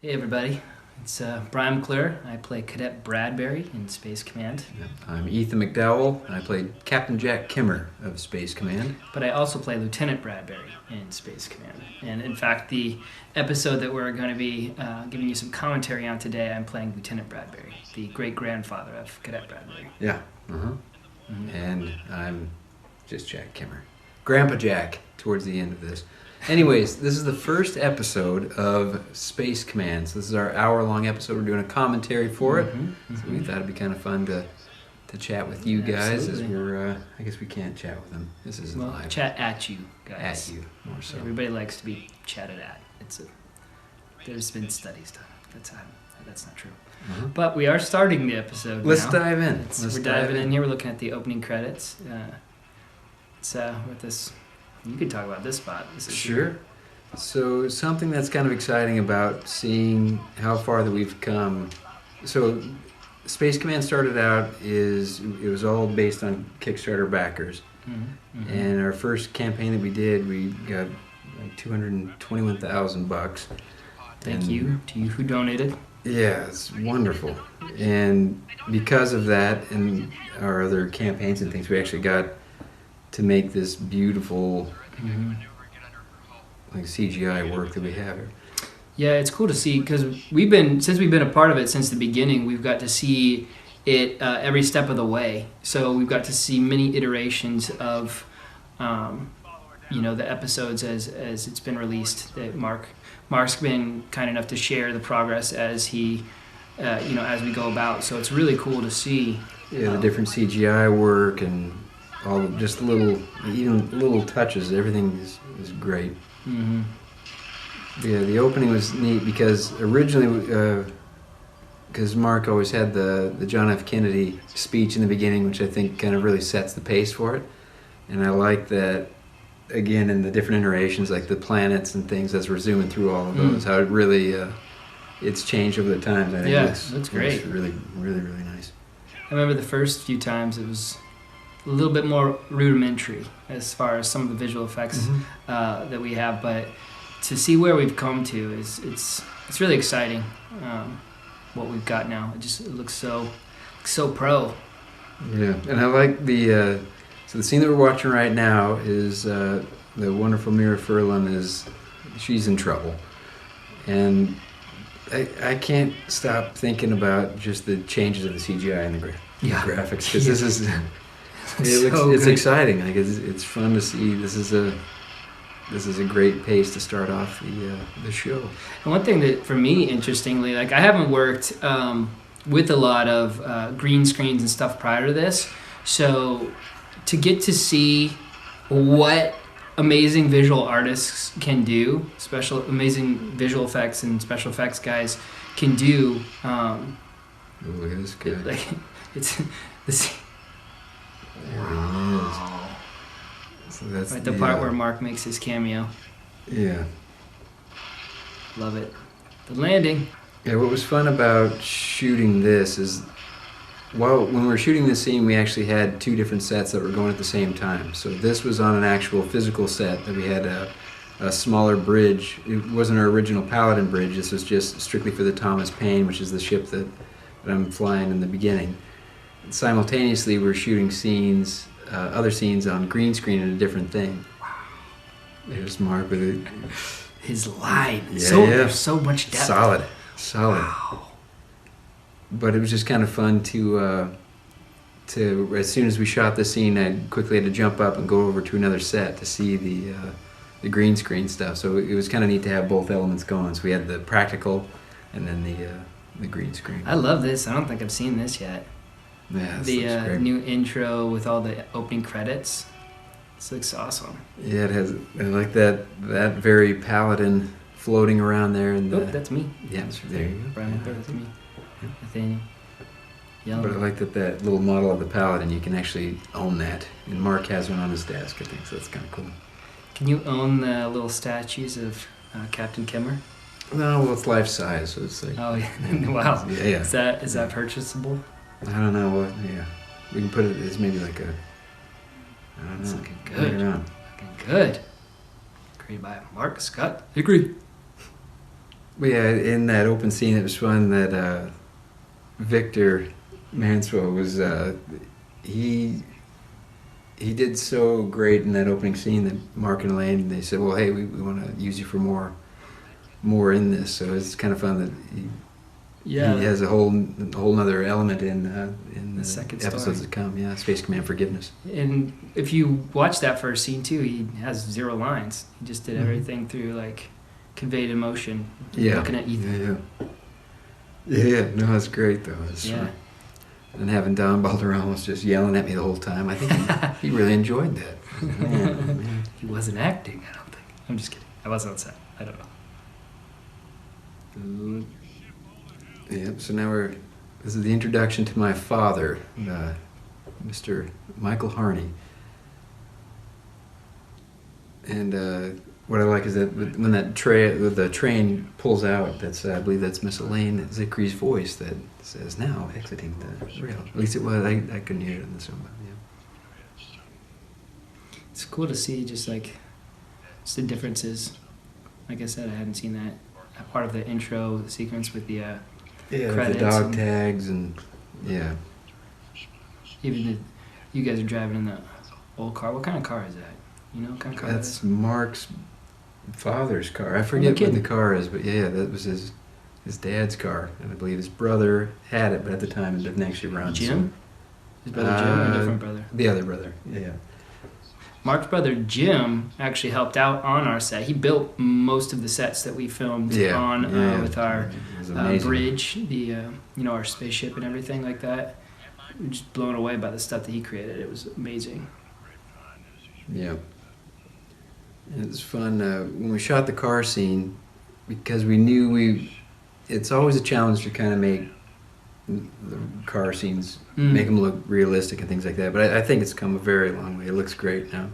Hey everybody, it's Bryan McClure. I play Cadet Bradbury in Space Command. I'm Ethan McDowell, and I played Captain Jack Kimmer of Space Command. But I also play Lieutenant Bradbury in Space Command. And in fact, the episode that we're going to be giving you some commentary on today, I'm playing Lieutenant Bradbury, the great-grandfather of Cadet Bradbury. Yeah. And I'm just Jack Kimmer. Grandpa Jack towards the end of this. Anyways, this is the first episode of Space Command. So this is our hour-long episode. We're doing a commentary for it. So we thought it'd be kind of fun to chat with you guys. Absolutely. As we're, I guess we can't chat with them. This isn't live. Chat at you guys. At you, more so. Everybody likes to be chatted at. There's been studies done. That's not true. But we are starting the episode Let's now. dive in. We're diving in here. We're looking at the opening credits. It's with this. You could talk about this spot. Sure. So something that's kind of exciting about seeing how far that we've come. So Space Command started out it was all based on Kickstarter backers. And our first campaign that we did, we got like $221,000. Thank you to you who donated. Yeah, it's wonderful. And because of that and our other campaigns and things, we actually got to make this beautiful like CGI work that we have here. Yeah, it's cool to see because since we've been a part of it since the beginning, we've got to see it every step of the way. So we've got to see many iterations of the episodes as it's been released. That Mark's been kind enough to share the progress as he as we go about. So it's really cool to see. Yeah, the different CGI work and all just little touches. Everything is great. Yeah, the opening was neat because originally, because Mark always had the John F. Kennedy speech in the beginning, which I think kind of really sets the pace for it. And I like that, again, in the different iterations, like the planets and things, as we're zooming through all of those, how it really, it's changed over the times. I think that's great. It's really, really, really nice. I remember the first few times it was a little bit more rudimentary as far as some of the visual effects that we have, but to see where we've come to it's really exciting. What we've got now, it looks so pro. Yeah, and I like so the scene that we're watching right now is the wonderful Mira Furlan she's in trouble, and I can't stop thinking about just the changes of the CGI and the graphics, because this is it's exciting. Like it's fun to see. This is a great pace to start off the show. And one thing that for me, interestingly, like I haven't worked with a lot of green screens and stuff prior to this, so to get to see what amazing visual artists can do, amazing visual effects and special effects guys can do. Look at this guy. It's this. Wow. So that's the part where Mark makes his cameo. Yeah. Love it. The landing. Yeah, what was fun about shooting this is, when we were shooting this scene, we actually had two different sets that were going at the same time. So this was on an actual physical set that we had a smaller bridge. It wasn't our original Paladin bridge. This was just strictly for the Thomas Paine, which is the ship that I'm flying in the beginning. And simultaneously, we're shooting other scenes on green screen in a different thing. Wow. There's Mark with it. His line. Yeah, There's so much depth. Solid. Wow. But it was just kind of fun to as soon as we shot the scene, I quickly had to jump up and go over to another set to see the green screen stuff. So it was kind of neat to have both elements going. So we had the practical and then the green screen. I love this. I don't think I've seen this yet. Yeah, the new intro with all the opening credits. This looks awesome. Yeah, it has. I like that very Paladin floating around there. That's me. Yeah, there you go. Bryan, that's me. Nathaniel. Yellow. But I like that little model of the Paladin. You can actually own that, and Mark has one on his desk. I think so. That's kind of cool. Can you own the little statues of Captain Kimmer? No, well, it's life size, so it's like. Oh yeah! Wow. Yeah. Is that purchasable? I don't know. Well, yeah, we can put it as maybe like a. I don't know. It's looking good. Looking good. Created by Mark Scott Hickory. Yeah, in that open scene, it was fun that Victor Manswell was he did so great in that opening scene that Mark and Elaine, they said, well, hey, we want to use you for more in this. So it's kind of fun that he has a whole other element in the second episodes story that come. Yeah, Space Command Forgiveness. And if you watch that first scene too, he has 0 lines. He just did everything through like conveyed emotion. Yeah, looking at Ethan. Yeah. No, that's great though. That's yeah. fun. And having Don Balderramos just yelling at me the whole time, I think he really enjoyed that. Man. He wasn't acting, I don't think. I'm just kidding. I wasn't on set. I don't know. Yep. So now this is the introduction to my father, Mr. Michael Harney. And what I like is that when the train pulls out, I believe that's Miss Elaine Zikrie's voice that says, "Now exiting the rail." At least it was. I couldn't hear it in this one. But yeah. It's cool to see just the differences. Like I said, I hadn't seen that part of the intro sequence with the credits, the dog tags and yeah. Even you guys are driving in the old car. What kind of car is that? You know what kind of car that is? That's Mark's father's car. I forget what the car is, but yeah, that was his dad's car, and I believe his brother had it, but at the time it didn't actually run. Jim? His brother Jim or a different brother? The other brother, yeah. Mark's brother Jim actually helped out on our set. He built most of the sets that we filmed with our bridge, our spaceship and everything like that. We were just blown away by the stuff that he created. It was amazing. Yeah. It was fun when we shot the car scene, because we knew it's always a challenge to kind of make the car scenes, make them look realistic and things like that. But I think it's come a very long way. It looks great now.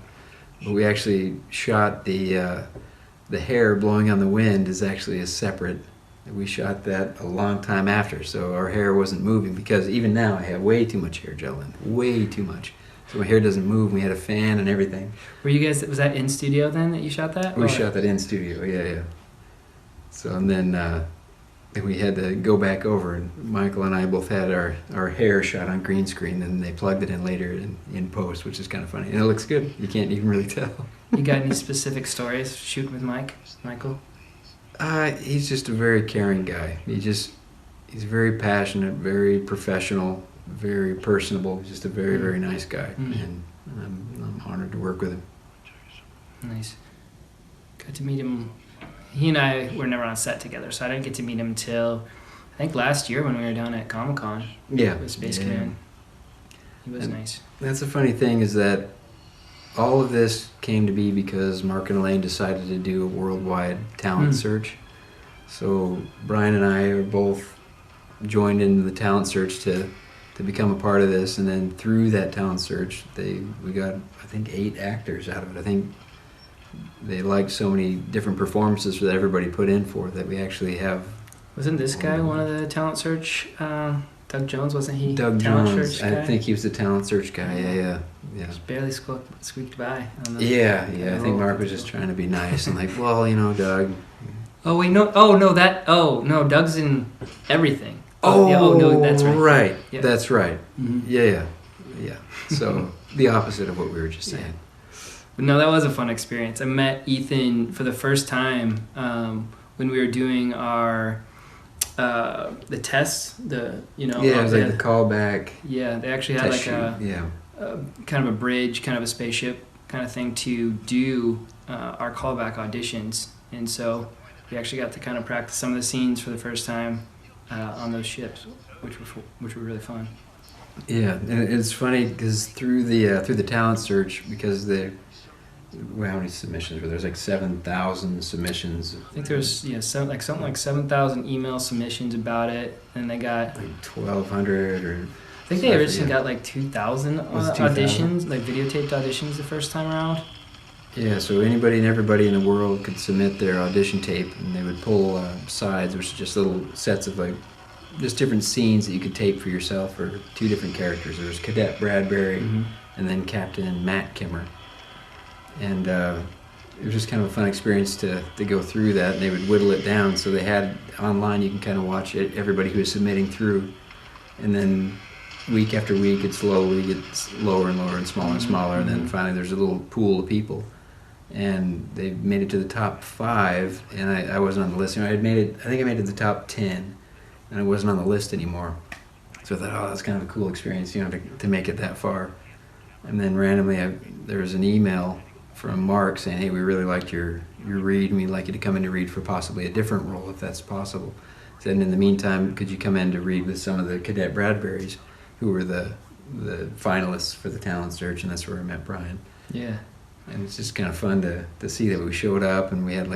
But we actually shot the hair blowing on the wind is actually a separate. We shot that a long time after, so our hair wasn't moving, because even now I have way too much hair gel in, way too much. So my hair doesn't move. We had a fan and everything. Were you guys? Was that in studio then that you shot that? We shot that in studio. Yeah. So and then we had to go back over, and Michael and I both had our hair shot on green screen, and they plugged it in later in post, which is kind of funny, and it looks good. You can't even really tell. You got any specific stories shooting with Michael? He's just a very caring guy. He's very passionate, very professional, very personable. Just a very, very nice guy, and I'm honored to work with him. Nice. Got to meet him. He and I were never on set together, so I didn't get to meet him until I think last year when we were down at Comic-Con. Yeah. With Space Command. He was nice. That's the funny thing, is that all of this came to be because Mark and Elaine decided to do a worldwide talent search. So Bryan and I are both joined into the talent search to become a part of this, and then through that talent search, we got, I think, 8 actors out of it. I think they liked so many different performances that everybody put in for that we actually have. Wasn't this guy one of the talent search? Doug Jones, wasn't he? Doug talent Jones. Search guy? I think he was the talent search guy. Yeah. Just barely squeaked by. Yeah. I think Mark was just trying to be nice and like, well, Doug. Oh wait, no. Oh no, Doug's in everything. No, that's right. Right. Yeah. That's right. Mm-hmm. Yeah. So the opposite of what we were just saying. But no, that was a fun experience. I met Ethan for the first time when we were doing our the tests. It was like the callback. Yeah, they actually had like a kind of a bridge, kind of a spaceship kind of thing to do our callback auditions, and so we actually got to kind of practice some of the scenes for the first time on those ships, which were really fun. Yeah, and it's funny because through the talent search, because how many submissions were there? There's like 7,000 submissions. I think there's something like 7,000 email submissions about it, and they got like 1,200 or. I think they originally got like 2,000 auditions, like videotaped auditions the first time around. Yeah, so anybody and everybody in the world could submit their audition tape, and they would pull sides, which are just little sets of like just different scenes that you could tape for yourself for 2 different characters. There was Cadet Bradbury and then Captain Matt Kimmer. And it was just kind of a fun experience to go through that. And they would whittle it down, so they had online. You can kind of watch it, everybody who was submitting through, and then week after week, it slowly gets lower and lower and smaller, and then finally there's a little pool of people, and they made it to the top 5, and I wasn't on the list. I think I made it to the top 10, and I wasn't on the list anymore. So I thought, oh, that's kind of a cool experience, to make it that far. And then randomly, there was an email from Mark saying, hey, we really liked your read, and we'd like you to come in to read for possibly a different role if that's possible. Said, and in the meantime, could you come in to read with some of the Cadet Bradburys, who were the finalists for the talent search, and that's where I met Bryan. Yeah. And it's just kind of fun to see that we showed up, and we had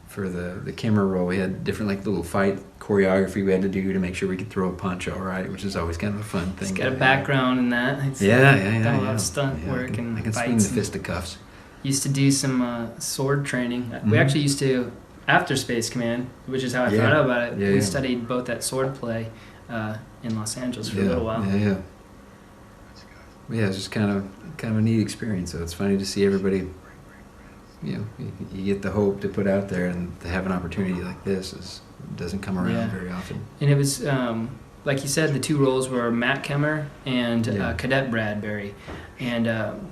for the camera roll, we had different little fight choreography we had to do to make sure we could throw a punch all right, which is always kind of a fun thing. It's got a background in that. It's done a lot of stunt work and I can fights. swing the fisticuffs. Used to do some sword training. We actually used to, after Space Command, which is how I found out about it, we studied both at swordplay in Los Angeles for a little while. Yeah, it's just kind of a neat experience. So it's funny to see everybody. You get the hope to put out there, and to have an opportunity like this doesn't come around very often. And it was like you said, the 2 roles were Matt Kemmer and Cadet Bradbury, and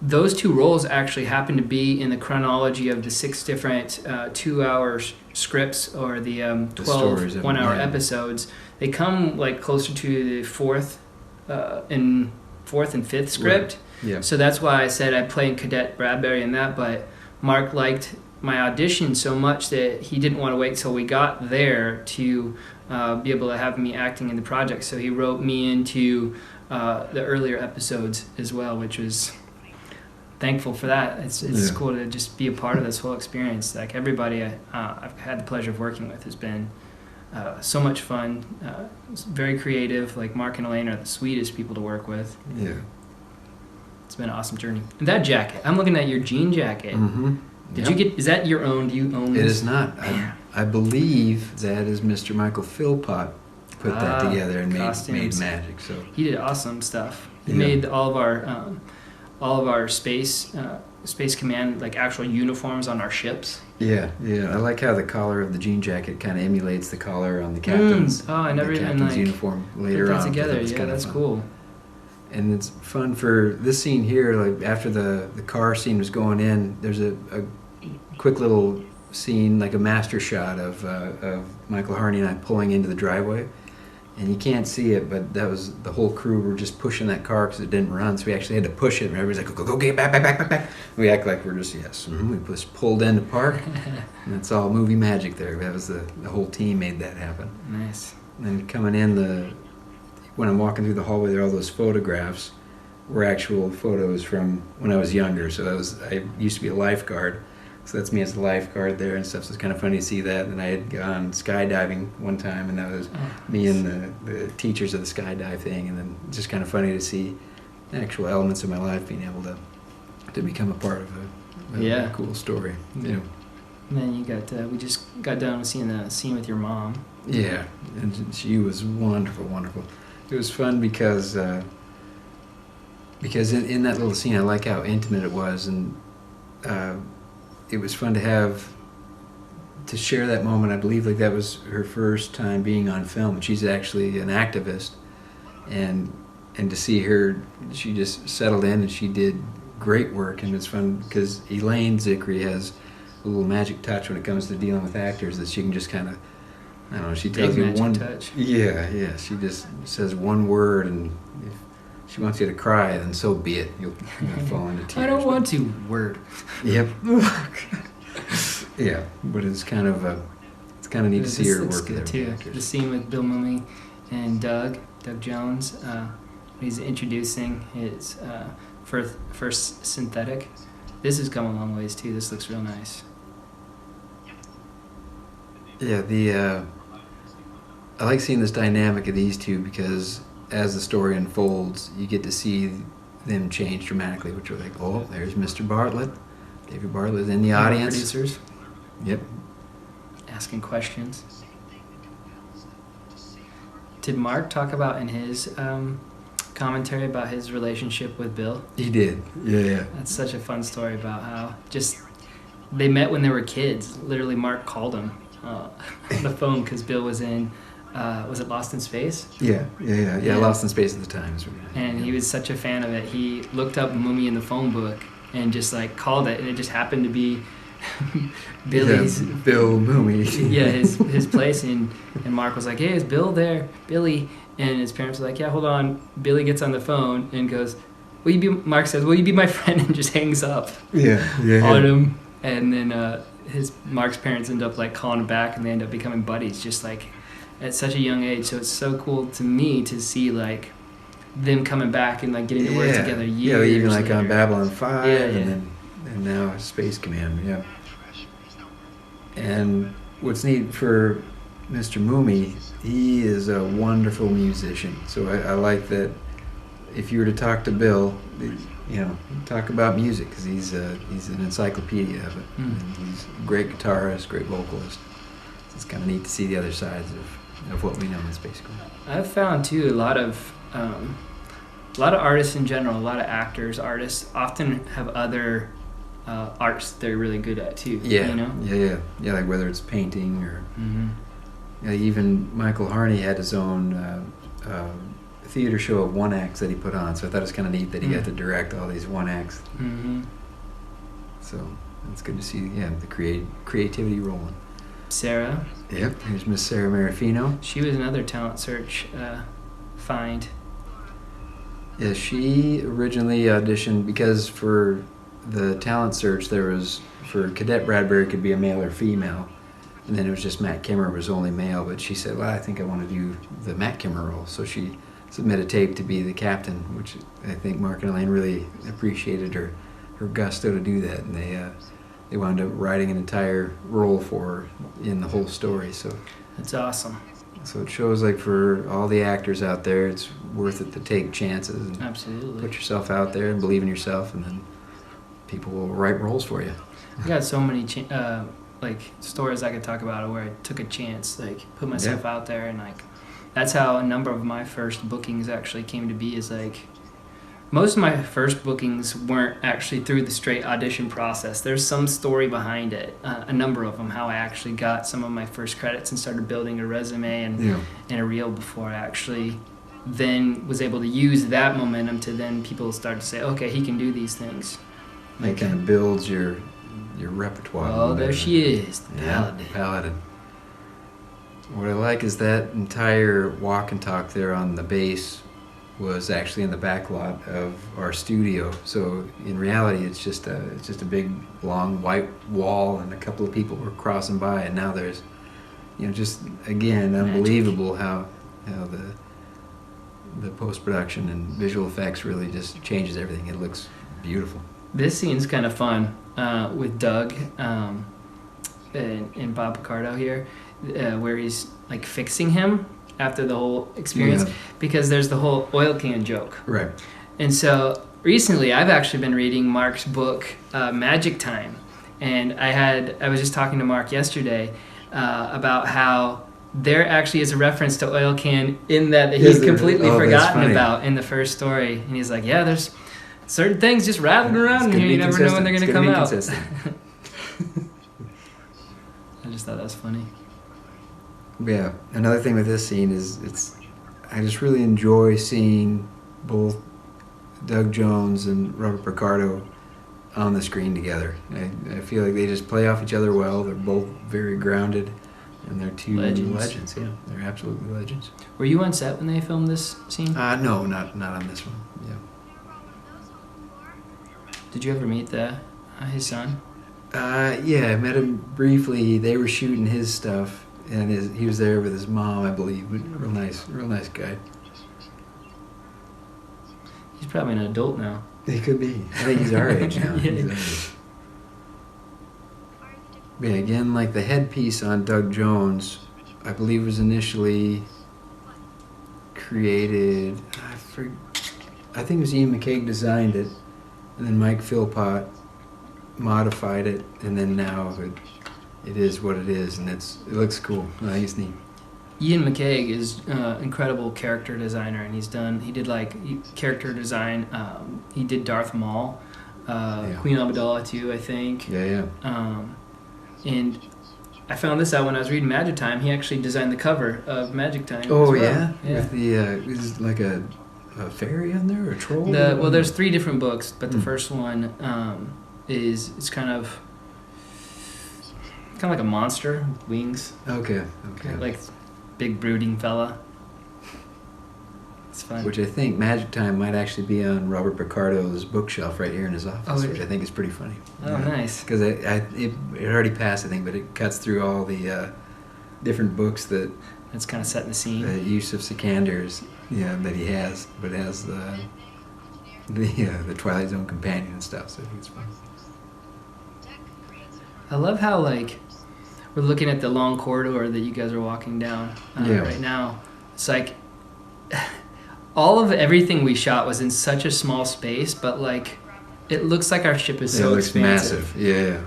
those 2 roles actually happened to be in the chronology of the 6 different 2-hour scripts, or the 12 one-hour episodes. They come closer to the 4th and 5th script. Yeah. So that's why I said I played Cadet Bradbury in that, but Mark liked my audition so much that he didn't want to wait till we got there to be able to have me acting in the project. So he wrote me into the earlier episodes as well, which was thankful for that. It's cool to just be a part of this whole experience. Everybody I've had the pleasure of working with has been so much fun. It's very creative. Mark and Elaine are the sweetest people to work with. Yeah. It's been an awesome journey. And that jacket, I'm looking at your jean jacket. Mm-hmm. Did you get? Is that your own? Do you own this? It is not. I believe that is Mr. Michael Philpott put that together and made magic. So he did awesome stuff. He made all of our space command actual uniforms on our ships. Yeah. I like how the collar of the jean jacket kind of emulates the collar on the captain's. I never even uniform later put on. That together. Yeah, that's cool. And it's fun for this scene here, after the car scene was going in, there's a quick little scene, a master shot of Michael Harney and I pulling into the driveway. And you can't see it, but that was the whole crew were just pushing that car because it didn't run, so we actually had to push it. And everybody's like, go, get back. We act like we're just, we just pulled into park. And that's all movie magic there. That was the whole team made that happen. Nice. And then coming in, when I'm walking through the hallway, there are all those photographs were actual photos from when I was younger. So I used to be a lifeguard. So that's me as a lifeguard there and stuff. So it's kind of funny to see that. And I had gone skydiving one time, and that was me and the teachers of the skydive thing. And then just kind of funny to see actual elements of my life being able to become a part of a cool story. Yeah. And then you got we just got done with seeing the scene with your mom. Yeah, and she was wonderful. It was fun because in that little scene, I like how intimate it was, and it was fun to share that moment. I believe that was her first time being on film, and she's actually an activist, and to see her, she just settled in and she did great work. And it's fun because Elaine Zickery has a little magic touch when it comes to dealing with actors, that she can just kind of, I don't know, she tells you one touch. Yeah, she just says one word, and if she wants you to cry, then so be it. You'll fall into tears. I don't want to. Word. Yep. Yeah, but it's kind of neat to see her work with too. The scene with Bill Mumy and Doug Jones, he's introducing his first synthetic. This has come a long ways too. This looks real nice. Yeah, I like seeing this dynamic of these two, because as the story unfolds, you get to see them change dramatically, which are like, oh, there's Mr. Bartlett. David Bartlett is in the audience. Producers. Yep. Asking questions. Did Mark talk about in his, because commentary about his relationship with Bill? He did. Yeah. That's such a fun story about how just they met when they were kids. Literally, Mark called him on the phone because Bill was in, was it Lost in Space? Yeah. Lost in Space at the time. And he was such a fan of it. He looked up Moomy in the phone book and just like called it, and it just happened to be Billy's. Yeah, Bill Moomy. Yeah, his place. And Mark was like, "Hey, is Bill there? Billy?" And his parents were like, "Yeah, hold on." Billy gets on the phone and goes, "Will you be?" Mark says, "Will you be my friend?" And just hangs up Yeah. on him. And then Mark's parents end up like calling him back, and they end up becoming buddies, just like at such a young age. So it's so cool to me to see like them coming back and like getting to work together years. Yeah, even like later. on Babylon 5 Yeah. and now Space Command. Yeah. And what's neat for Mr. Moomy, he is a wonderful musician. So I like that. If you were to talk to Bill, talk about music because he's an encyclopedia of it. And he's a great guitarist, great vocalist. So it's kind of neat to see the other sides of what we know in Space Command. I've found too a lot of artists in general, a lot of actors, artists often have other arts they're really good at too. Yeah, you know? Yeah. Like whether it's painting or even Michael Harney had his own theater show of one acts that he put on. So I thought it was kind of neat that he got to direct all these one acts. So it's good to see. The creativity rolling. Sarah. Yep. Here's Miss Sarah Marifino. She was another talent search find. Yeah, she originally auditioned because for the talent search there was for Cadet Bradbury could be a male or female, and then it was just Matt Kimmer was only male. But she said, "Well, I think I want to do the Matt Kimmer role," so she submitted tape to be the captain, which I think Mark and Elaine really appreciated her gusto to do that, and they wound up writing an entire role for her in the whole story. So that's awesome. So it shows like for all the actors out there, it's worth it to take chances and absolutely put yourself out there and believe in yourself, and then people will write roles for you. I got so many like stories I could talk about where I took a chance, like put myself out there, and like that's how a number of my first bookings actually came to be. Is like most of my first bookings weren't actually through the straight audition process. There's some story behind it, a number of them, how I actually got some of my first credits and started building a resume and a reel before I actually then was able to use that momentum to then people start to say, okay, he can do these things. It kind of builds your repertoire. Oh, there she is, the Paladin. Paladin. What I like is that entire walk and talk there on the base was actually in the back lot of our studio. So in reality, it's just a big long white wall, and a couple of people were crossing by, and now there's, just again unbelievable how the post production and visual effects really just changes everything. It looks beautiful. This scene's kind of fun with Doug and Bob Picardo here, where he's like fixing him after the whole experience, because there's the whole oil can joke. Right. And so recently I've actually been reading Mark's book, Magic Time. And I was just talking to Mark yesterday about how there actually is a reference to oil can in that he's completely forgotten about in the first story. And he's like, yeah, there's certain things just rattling around in here. You never know when they're going to come out. I just thought that was funny. Yeah, another thing with this scene is I just really enjoy seeing both Doug Jones and Robert Picardo on the screen together. I feel like they just play off each other well. They're both very grounded, and they're two legends. Yeah, they're absolutely legends. Were you on set when they filmed this scene? No, not on this one. Yeah. Did you ever meet his son? Yeah, I met him briefly. They were shooting his stuff. And he was there with his mom, I believe. Real nice guy. He's probably an adult now. He could be. I think he's our age now. Yeah, again, like the headpiece on Doug Jones, I believe was initially created. I think it was Ian McCaig designed it, and then Mike Philpott modified it, and then now it is what it is, and it looks cool. I think it's neat. Ian McCaig is incredible character designer, and he did like character design. He did Darth Maul, Queen Amidala too, I think. Yeah. And I found this out when I was reading Magic Time. He actually designed the cover of Magic Time. Oh, as well. yeah? Yeah. With the, is it like a fairy on there, or a troll? Well, there's 3 different books, but the first one it's kind of like a monster with wings. Okay. Like big brooding fella. It's fun. Which I think Magic Time might actually be on Robert Picardo's bookshelf right here in his office, which I think is pretty funny. Oh, nice. Because it already passed, I think, but it cuts through all the different books that... It's kind of setting the scene. The use of Sikandars, that he has, but it has the Twilight Zone companion and stuff, so I think it's fun. I love how, like, we're looking at the long corridor that you guys are walking down right now. It's like all of everything we shot was in such a small space, but like it looks like our ship is so expansive. Yeah.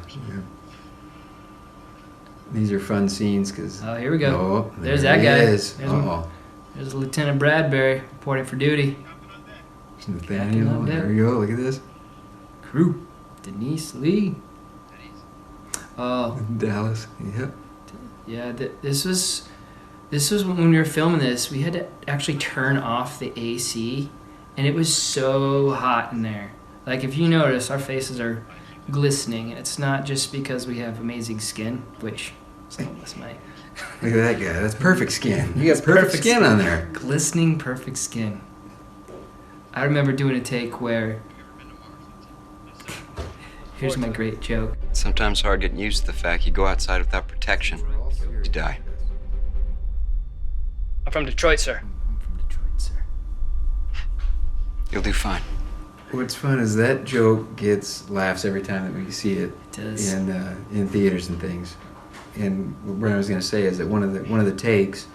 These are fun scenes because... Oh, here we go. Oh, there's that guy. There's Lieutenant Bradbury reporting for duty. Nathaniel, there we go. Look at this. Crew. Denise Lee. Oh, Dallas. Yep. Yeah, this was when we were filming this. We had to actually turn off the AC, and it was so hot in there. Like, if you notice, our faces are glistening, and it's not just because we have amazing skin, which some of us might. Look at that guy. That's perfect skin. You got perfect skin on there. Glistening, perfect skin. I remember doing a take where... Here's my great joke. Sometimes hard getting used to the fact you go outside without protection, you die. I'm from Detroit, sir. You'll do fine. What's fun is that joke gets laughs every time that we see it. It does. In theaters and things. And what Bryan was going to say is that one of the takes,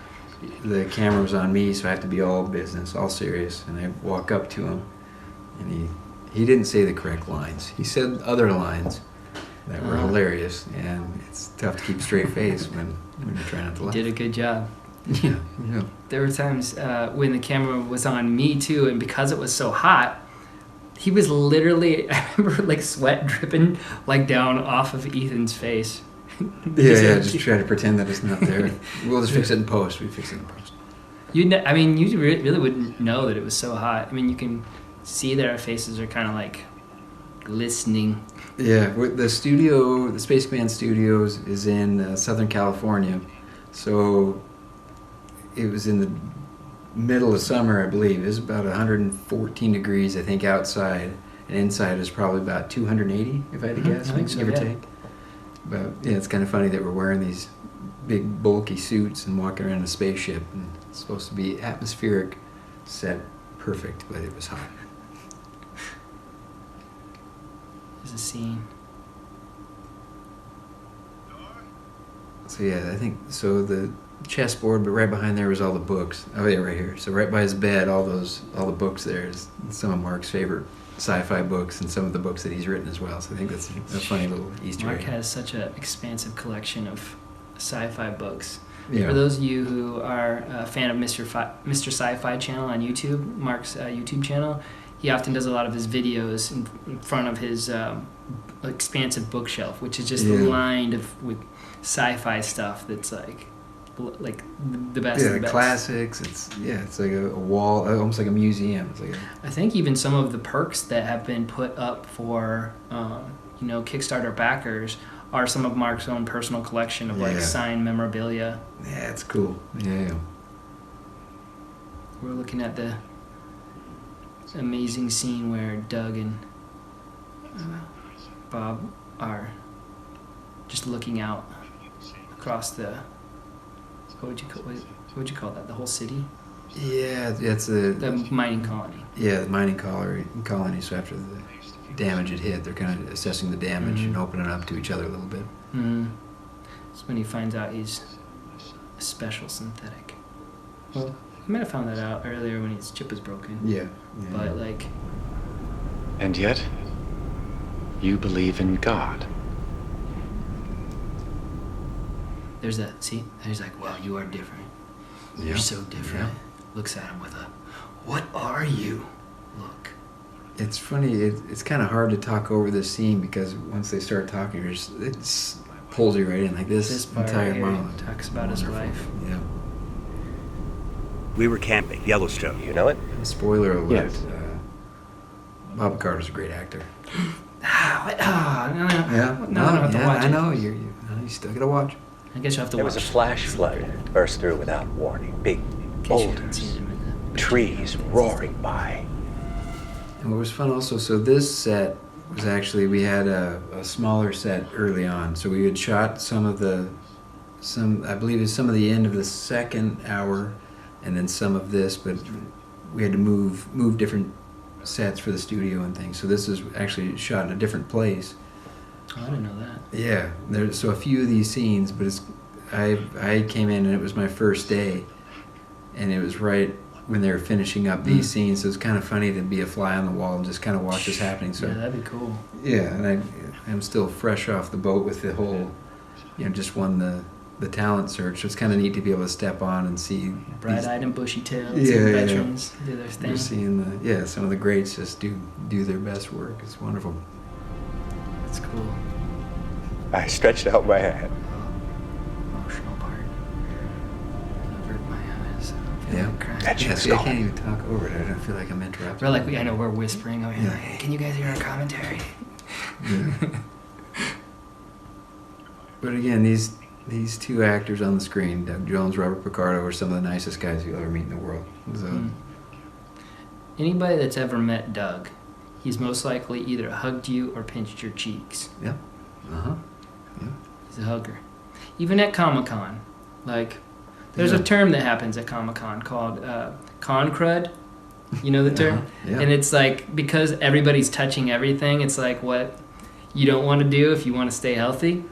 the camera was on me, so I have to be all business, all serious. And I walk up to him, and he didn't say the correct lines. He said other lines that were hilarious, and it's tough to keep a straight face when you're trying not to laugh. Did a good job. Yeah. There were times when the camera was on me too, and because it was so hot, he was literally, I remember, like, sweat dripping like down off of Ethan's face. Just try to pretend that it's not there. We'll just fix it in post. We fix it in post. You really wouldn't know that it was so hot. I mean, you can see that our faces are kind of like glistening. Yeah, the Space Command Studios is in Southern California, so it was in the middle of summer, I believe. It was about 114 degrees, I think, outside, and inside is probably about 280, if I had to guess, I think so, give or take. But yeah, it's kind of funny that we're wearing these big bulky suits and walking around a spaceship, and it's supposed to be atmospheric, set perfect, but it was hot. There's a scene. So yeah, I think so. The chessboard, but right behind there was all the books. Oh yeah, right here. So right by his bed, all the books there is some of Mark's favorite sci-fi books and some of the books that he's written as well. So I think that's a funny little Easter egg. Mark has such an expansive collection of sci-fi books. Yeah. For those of you who are a fan of Mr. Sci-Fi channel on YouTube, Mark's YouTube channel, he often does a lot of his videos in front of his expansive bookshelf, which is just lined with sci-fi stuff that's like the best of the best. Classics. It's like a wall, almost like a museum. It's like I think even some of the perks that have been put up for Kickstarter backers are some of Mark's own personal collection of like signed memorabilia. Yeah, it's cool. Yeah. We're looking at the amazing scene where Doug and Bob are just looking out across the what would you call that? The whole city? Yeah, it's the mining colony. Yeah, the mining colony. So after the damage had hit, they're kind of assessing the damage and opening up to each other a little bit. Mm-hmm. That's when he finds out he's a special synthetic. Well, he might have found that out earlier when his chip was broken. Yeah. But like. And yet, you believe in God. There's that. See, he's like, "Well, you are different." You're so different. Looks at him with a, what are you? Look. It's funny. It's kind of hard to talk over this scene because once they start talking, it pulls you right in. Like this part entire right here monologue talks about his life. Yeah. We were camping, Yellowstone. You know it? Spoiler alert. Yes. Bob Picardo's a great actor. No, I don't have to watch I it. know. You still gotta watch. I guess you'll have to There watch was a flash flood burst through without warning. Big boulders, trees roaring by. And what was fun also, so this set was actually, we had a smaller set early on. So we had shot I believe it's some of the end of the second hour and then some of this, but we had to move different sets for the studio and things. So this is actually shot in a different place. Oh, I didn't know that. Yeah, so a few of these scenes, but I came in and it was my first day, and it was right when they were finishing up these scenes. So it's kind of funny to be a fly on the wall and just kind of watch this happening. So Yeah, that'd be cool. yeah, and I'm still fresh off the boat with the whole, just won the talent search. So it's kind of neat to be able to step on and see Bright-eyed and bushy-tailed veterans do their thing. You're seeing some of the greats just do their best work. It's wonderful. That's cool. I stretched out my hand. Emotional part. Avert my eyes. I feel Yeah. like crying. That shit's See, I gone. can't even talk over it. I don't feel like I'm interrupting. We're like, I know we're whispering over here. Yeah. Like, hey, can you guys hear our commentary? But again, these two actors on the screen, Doug Jones, Robert Picardo, are some of the nicest guys you'll ever meet in the world. So, Anybody that's ever met Doug, he's most likely either hugged you or pinched your cheeks. yeah. Uh-huh. Yeah. He's a hugger. Even at Comic-Con. Like, there's a term that happens at Comic-Con called con crud. You know the term? Yeah. And it's like, because everybody's touching everything, it's like what you don't want to do if you want to stay healthy.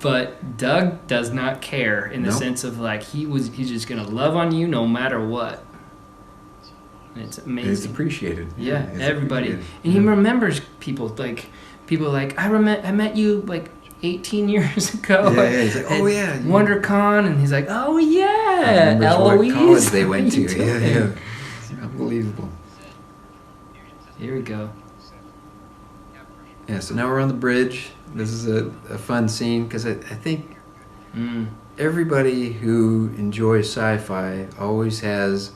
But Doug does not care in the sense of like he's just gonna love on you no matter what. And it's amazing. It's appreciated. Yeah, It's everybody. appreciated. And he remembers people like I met you like 18 years ago. Yeah, he's like, at oh yeah, WonderCon, and he's like, oh yeah, remembers Eloise. what college they went How to. you doing? Yeah. It's unbelievable. Here we go. Yeah, so now we're on the bridge. This is a fun scene because I think everybody who enjoys sci-fi always has,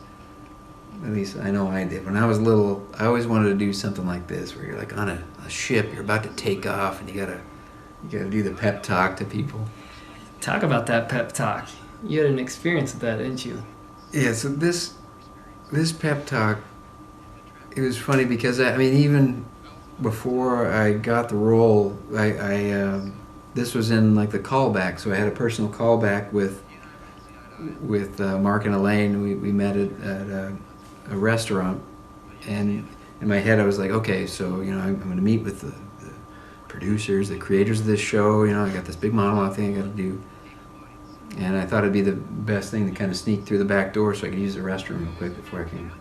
at least I know I did. When I was little, I always wanted to do something like this, where you're like on a ship, you're about to take off, and you gotta do the pep talk to people. Talk about that pep talk. You had an experience with that, didn't you? Yeah, so this pep talk, it was funny because I mean even before I got the role, this was in like the callback, so I had a personal callback with Mark and Elaine. We met at a restaurant, and in my head I was like, okay, so I'm going to meet with the producers, the creators of this show. I got this big monologue thing I got to do, and I thought it'd be the best thing to kind of sneak through the back door so I could use the restroom real quick before I can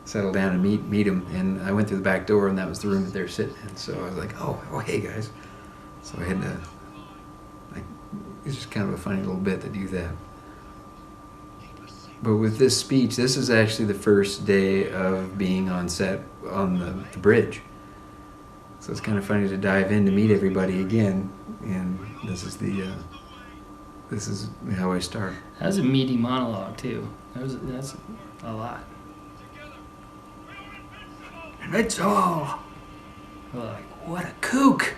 settle down and meet them. And I went through the back door, and that was the room that they were sitting in. So I was like, oh hey guys. So I had to, it's just kind of a funny little bit to do that. But with this speech, this is actually the first day of being on set on the bridge. So it's kind of funny to dive in to meet everybody again, and this is how I start. That was a meaty monologue too. That's a lot. And it's all like, what a kook.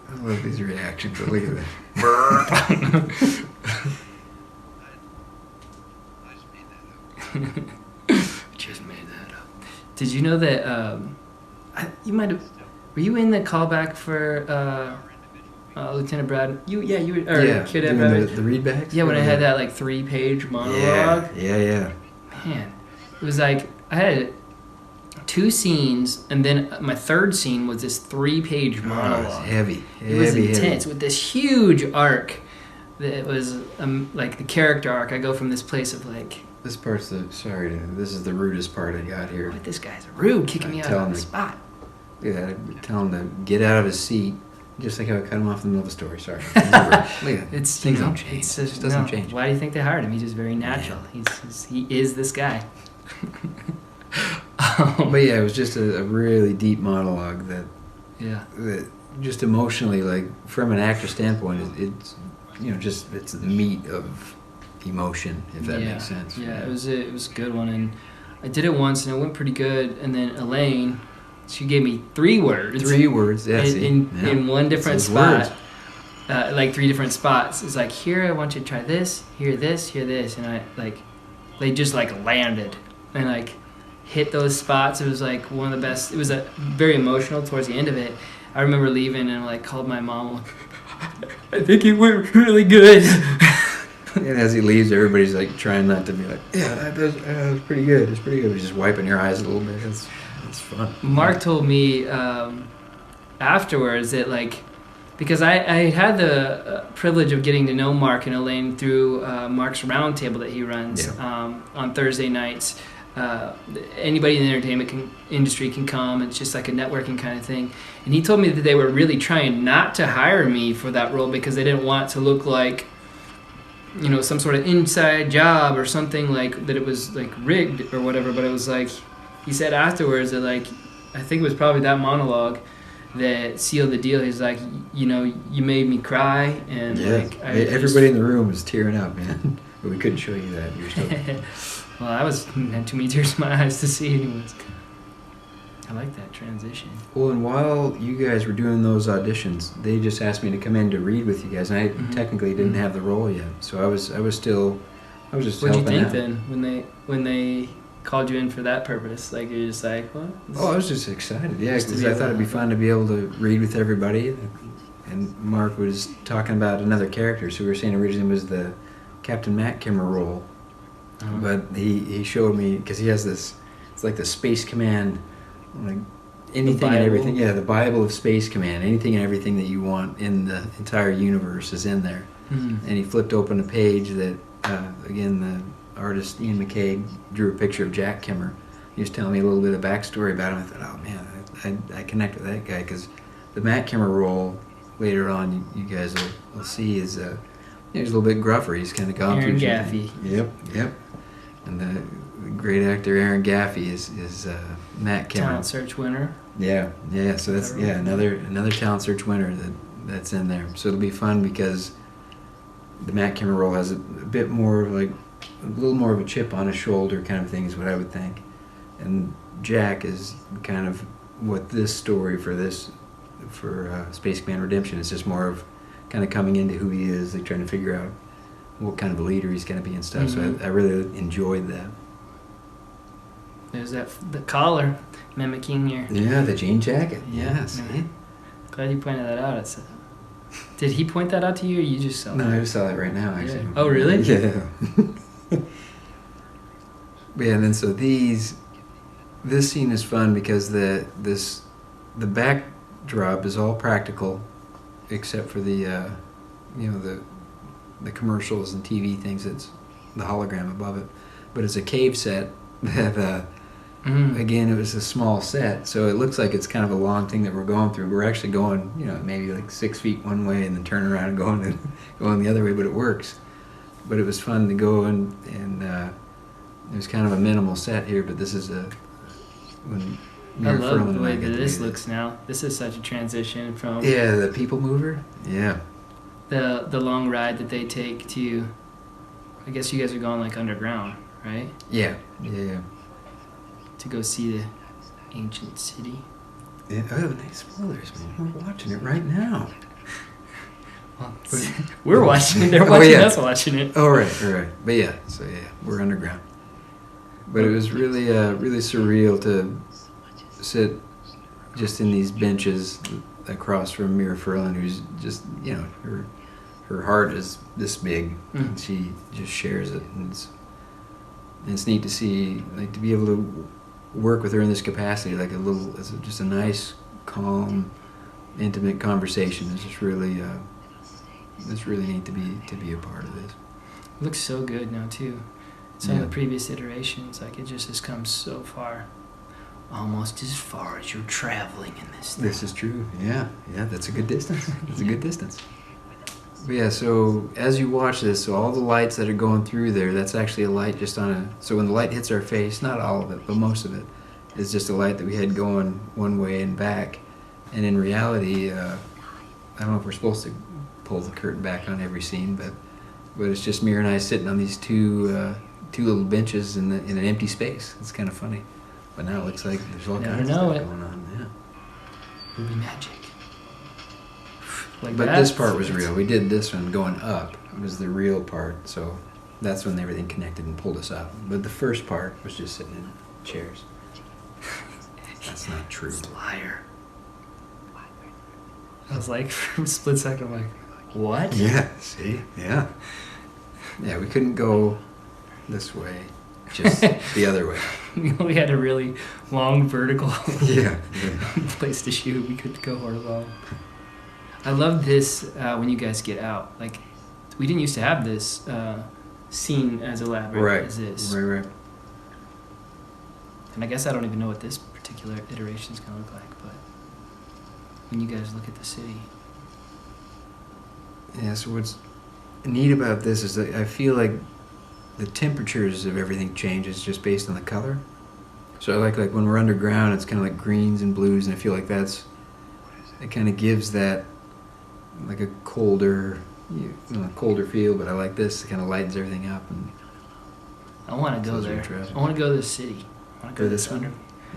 I love these reactions. Look at that. Just made that up. Did you know that you might have, were you in the callback for Lieutenant Brad? You were, Yeah, Kid doing Brad. the readbacks? Yeah, when I had that like 3-page monologue. Yeah. Man, it was like I had 2 scenes, and then my third scene was this 3-page monologue. Oh, it's heavy. It was intense with this huge arc. That was like the character arc. I go from this place of like, This is the rudest part I got here. what, this guy's rude, kicking me out Tell on him the spot. Yeah, tell him to get out of his seat Just like how I cut him off in the middle of the story. Sorry. Look at it. It's Things you know, don't change. it's It just doesn't change. Why do you think they hired him? He's just very natural. He is this guy. But yeah, it was just a really deep monologue that Yeah. just emotionally, like from an actor standpoint, it's it's the meat of emotion, if that makes sense. Yeah, it was a good one, and I did it once and it went pretty good. And then Elaine, she gave me 3 words. 3 words, yeah. In one different Those spot. words. Like 3 different spots. It's like, here I want you to try this, here this, and I they just like landed and like hit those spots. It was like one of the best. It was very emotional towards the end of it. I remember leaving and like called my mom. Like, I think it went really good. And as he leaves, everybody's like trying not to be like, yeah, that was pretty good. It's pretty good. He's just wiping your eyes a little bit. It's fun. Mark told me afterwards that like, because I had the privilege of getting to know Mark and Elaine through Mark's roundtable that he runs on Thursday nights. Anybody in the entertainment industry can come. It's just like a networking kind of thing. And he told me that they were really trying not to hire me for that role because they didn't want it to look like, some sort of inside job or something, like that it was like rigged or whatever. But it was like, he said afterwards that like, I think it was probably that monologue that sealed the deal. He's like, you made me cry, and like everybody in the room was tearing up, man. But we couldn't show you that. You were still. Well, I had too many tears in my eyes to see anyways. I like that transition. Well, and while you guys were doing those auditions, they just asked me to come in to read with you guys, and I technically didn't have the role yet, so I was just What'd helping you think out. then when they called you in for that purpose? Like you're just like, what? Oh, I was just excited, yeah, Just to because be I thought it'd be fun to be able to read with everybody. And Mark was talking about another character, so we were saying originally was the Captain Matt Kimmer role, but he showed me, because he has this, it's like the Space Command, like anything and everything. Yeah, the Bible of Space Command. Anything and everything that you want in the entire universe is in there. And he flipped open a page that, again, the artist Ian McCaig drew a picture of Jack Kimmer. He was telling me a little bit of backstory about him. I thought, oh man, I connect with that guy, because the Matt Kimmer role later on, you guys will see is he's a little bit gruffer. He's kind of gone Aaron through. Gaffey. Yep. And the great actor Aaron Gaffey is Matt Kimmer. Talent search winner. Yeah. So that's another talent search winner that's in there. So it'll be fun because the Matt Kimmer role has a bit more like a little more of a chip on his shoulder kind of thing is what I would think, and Jack is kind of what this story for Space Command Redemption is just more of kind of coming into who he is, like trying to figure out what kind of a leader he's going to be and stuff. So I really enjoyed that. There's the collar mimicking your. Yeah, the jean jacket. Yeah. Yes. Glad you pointed that out. Did he point that out to you, or you just saw No, that? I just saw it right now, actually. Yeah. Oh, really? Yeah. Yeah, and then so this scene is fun because the backdrop is all practical, except for the commercials and TV things. It's the hologram above it, but it's a cave set that again, it was a small set, so it looks like it's kind of a long thing that we're going through. We're actually going, maybe like 6 feet one way and then turning around and going the other way, but it works. But it was fun to go and it was kind of a minimal set here, but this is when I love the way that this looks now. This is such a transition from the people mover. Yeah. The long ride that they take to. I guess you guys are going like underground, right? Yeah. To go see the ancient city. Yeah. Oh, nice spoilers, man. We're watching it right now. Well, we're watching it. They're watching us watching it. Oh, right. But yeah, so we're underground. But it was really, really surreal to sit just in these benches across from Mira Furlan, who's just, her heart is this big, and she just shares it, and it's neat to see, like, to be able to work with her in this capacity, like just a nice, calm, intimate conversation. It's just really, it's really neat to be a part of this. It looks so good now too. Some of the previous iterations, like it just has come so far. almost as far as you're traveling in this thing. This is true. Yeah, that's a good distance. That's a good distance. But yeah, so as you watch this, so all the lights that are going through there, that's actually a light just on a... So when the light hits our face, not all of it, but most of it, is just a light that we had going one way and back. And in reality, I don't know if we're supposed to pull the curtain back on every scene, but it's just Mira and I sitting on these two little benches in an empty space. It's kind of funny. But now it looks like there's all kinds of stuff going on. Yeah. Movie magic. Like But that? this part was real. We did this one going up. It was the real part. So that's when everything connected and pulled us up. But the first part was just sitting in chairs. That's not true. Liar. I was like, for a split second, I'm like, what? Yeah, see? Yeah. Yeah, we couldn't go this way. Just the other way. We had a really long vertical Yeah. place to shoot. We couldn't go horizontal. I love this when you guys get out. Like, we didn't used to have this scene as elaborate as this. Right. And I guess I don't even know what this particular iteration is going to look like, but when you guys look at the city. Yeah, so what's neat about this is that I feel like the temperatures of everything changes just based on the color. So I like when we're underground, it's kind of like greens and blues, and I feel like it kind of gives that like a colder feel, but I like this. It kind of lightens everything up. And I want to go there. I want to go to the city. I want to go to this under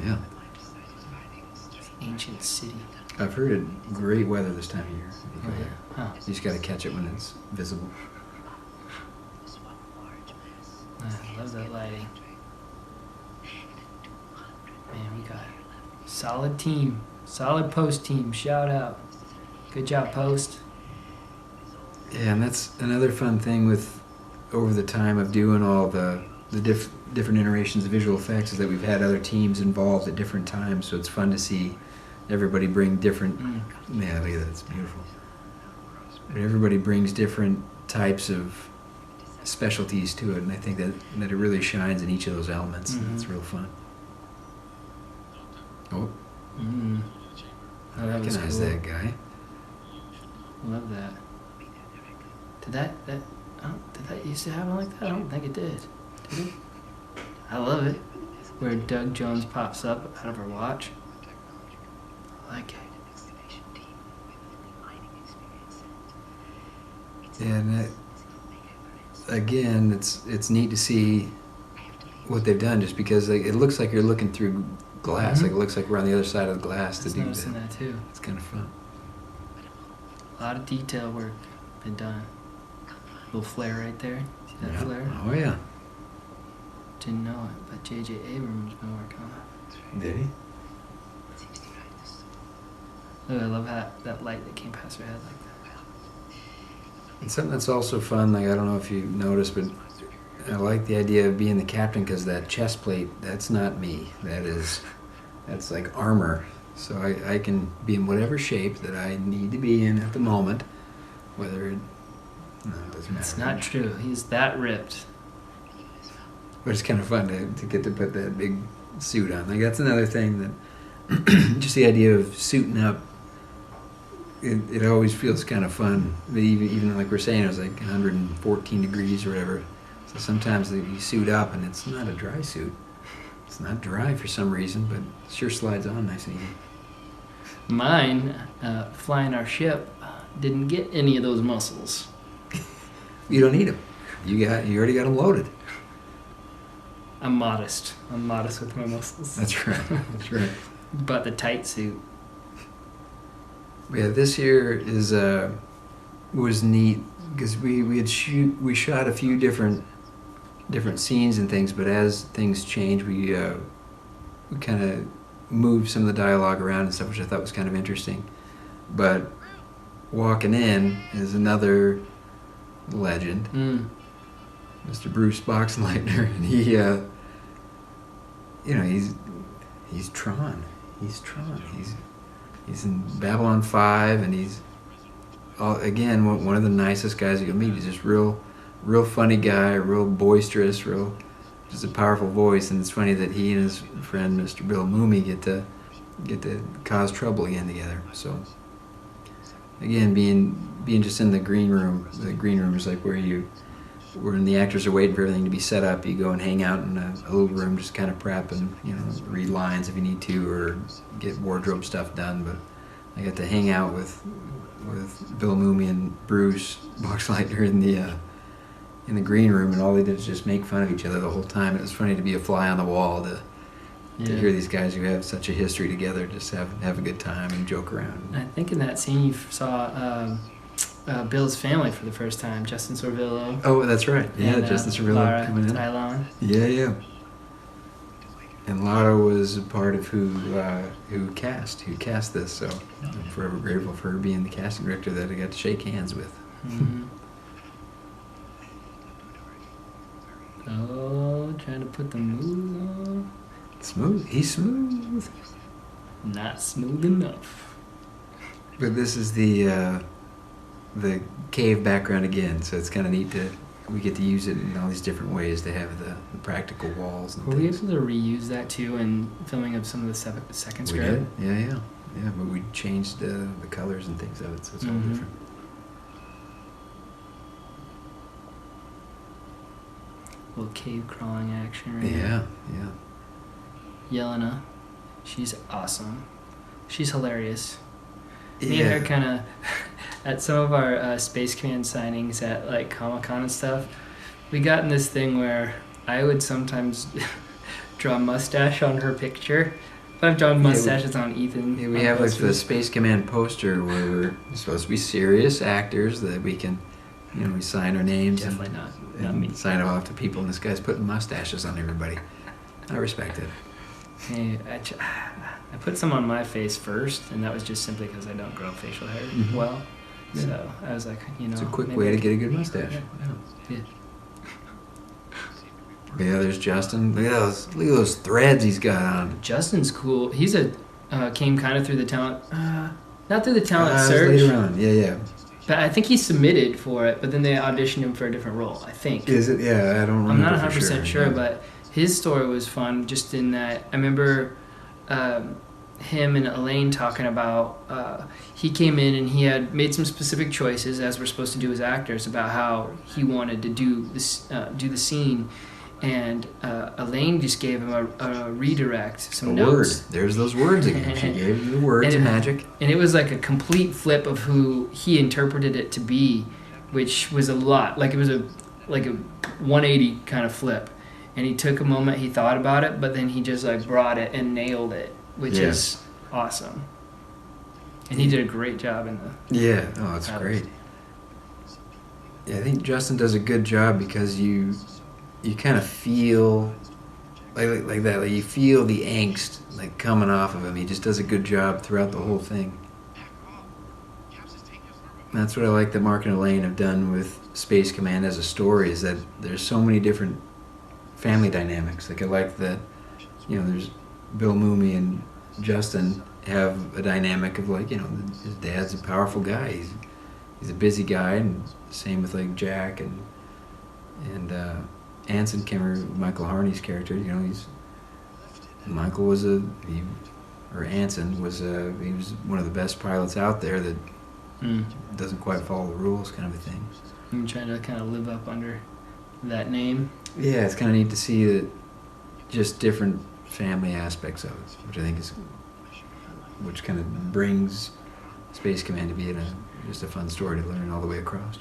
Yeah. ancient city. I've heard it great weather this time of year. Oh, yeah. Huh. You just got to catch it when it's visible. I love that lighting. Man, we got a solid team. Solid post team. Shout out. Good job, post. Yeah, and that's another fun thing with over the time of doing all the different iterations of visual effects is that we've had other teams involved at different times, so it's fun to see everybody bring different... Yeah, look at that, it's beautiful. But everybody brings different types of specialties to it, and I think that it really shines in each of those elements. Mm-hmm. It's real fun. Oh, Oh, that was recognize cool. that guy. Love that. Did that used to happen like that? I don't think it did. Did it? I love it. Where Doug Jones pops up out of her watch. I like it. Yeah, and again, it's neat to see what they've done, just because it looks like you're looking through glass. Mhm. Like it looks like we're on the other side of the glass I was to do noticing that. that too. It's kind of fun. A lot of detail work been done. Little flare right there. See that Yeah. flare? Oh yeah. Didn't know it, but J.J. Abrams been working on it. Did he? Look, I love that light that came past her head like that. And something that's also fun, like I don't know if you noticed, but I like the idea of being the captain, because that chest plate, that's not me. That's like armor. So I can be in whatever shape that I need to be in at the moment, whether it doesn't matter. It's not true. He's that ripped. But it's kind of fun to get to put that big suit on. Like that's another thing that, just the idea of suiting up, it always feels kind of fun. But even like we're saying, it was like 114 degrees or whatever. So sometimes you suit up and it's not a dry suit. It's not dry for some reason, but it sure slides on nice and easy. Mine, flying our ship, didn't get any of those muscles. You don't need them. You already got them loaded. I'm modest. I'm modest with my muscles. That's right. That's right. But the tight suit. Yeah, this year was neat because we shot a few different scenes and things, but as things change, we kind of moved some of the dialogue around and stuff, which I thought was kind of interesting. But walking in is another legend, Mr. Bruce Boxenleitner, and he, he's Tron. He's Tron. He's in Babylon 5, and he's again one of the nicest guys you can meet. He's just real funny guy, real boisterous, real just a powerful voice, and it's funny that he and his friend Mr. Bill Mooney get to cause trouble again together. So again, being just in the green room. The green room is like when the actors are waiting for everything to be set up. You go and hang out in a little room, just kind of prep and read lines if you need to, or get wardrobe stuff done. But I got to hang out with Bill Mooney and Bruce Boxleitner in the green room, and all they did was just make fun of each other the whole time. It was funny to be a fly on the wall to hear these guys who have such a history together just have a good time and joke around. I think in that scene you saw Bill's family for the first time, Justin Sorvillo. Oh, that's right. Yeah, and, Justin Sorvillo Lara coming in. Tylon. Yeah. And Lara was a part of who cast this, so I'm forever grateful for her being the casting director that I got to shake hands with. Mm-hmm. Oh, trying to put the moves on. Smooth. He's smooth. Not smooth enough. But this is the cave background again, so it's kind of neat we get to use it in all these different ways to have the practical walls and Were we things. able to reuse that too in filming of some of the second We script? did? Yeah, but we changed the colors and things of it, so it's all different. Little cave crawling action right Yeah. Yelena, she's awesome. She's hilarious. Me Yeah. and her kind of, at some of our Space Command signings at like Comic-Con and stuff, we got in this thing where I would sometimes draw a mustache on her picture. If I've drawn mustaches on Ethan. Yeah, we have like the Space Command poster where we're supposed to be serious actors that we can, we sign our names. Definitely not and me. sign them off to people, and this guy's putting mustaches on everybody. I respect it. Hey, I put some on my face first, and that was just simply because I don't grow facial hair Mhm. well. Yeah. So I was like, It's a quick maybe way I to could- get a good mustache. Yeah. Yeah, there's Justin. Look at those threads he's got on. Justin's cool. He's came kind of through the talent, not through the talent It was search, later on. Yeah. but I think he submitted for it. But then they auditioned him for a different role. I think. Is it? Yeah, I don't remember. I'm not for 100% sure, yeah. but his story was fun. Just in that, I remember him and Elaine talking about. He came in and he had made some specific choices, as we're supposed to do as actors, about how he wanted to do this, do the scene. And Elaine just gave him a redirect, some A notes. word. There's those words again. She gave him the words of magic. And it was like a complete flip of who he interpreted it to be, which was a lot. Like it was a 180 kind of flip. And he took a moment, he thought about it, but then he just like brought it and nailed it, which is awesome. And he did a great job in the. Yeah. Oh, that's great. Yeah, I think Justin does a good job because you kind of feel like that. Like you feel the angst like coming off of him. He just does a good job throughout the whole thing. And that's what I like that Mark and Elaine have done with Space Command as a story, is that there's so many different family dynamics. Like I like that, there's Bill Mooney and Justin have a dynamic of like, his dad's a powerful guy. He's a busy guy, and same with like Jack and Anson Kimmer, Michael Harney's character. Michael was Anson was he was one of the best pilots out there that doesn't quite follow the rules, kind of a thing. I'm trying to kind of live up under that name. Yeah, it's kind of neat to see that just different family aspects of it, which I think which kind of brings Space Command to be just a fun story to learn all the way across.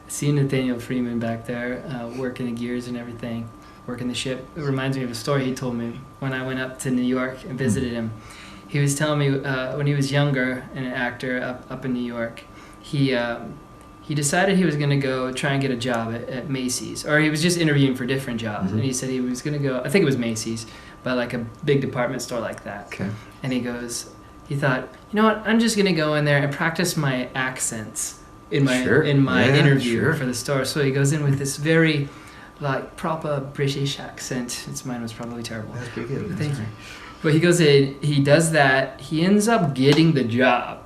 Seeing Nathaniel Freeman back there, working the gears and everything, working the ship, it reminds me of a story he told me when I went up to New York and visited him. He was telling me when he was younger, an actor up in New York, he decided he was going to go try and get a job at Macy's, or he was just interviewing for different jobs, Mm-hmm. and he said he was going to go, I think it was Macy's, but like a big department store like that. Okay. And he thought, you know what, I'm just going to go in there and practice my accents in my interview for the store. So he goes in with this very like proper British accent. Mine was probably terrible. That's pretty good. Thank you. But he goes in, he does that, he ends up getting the job.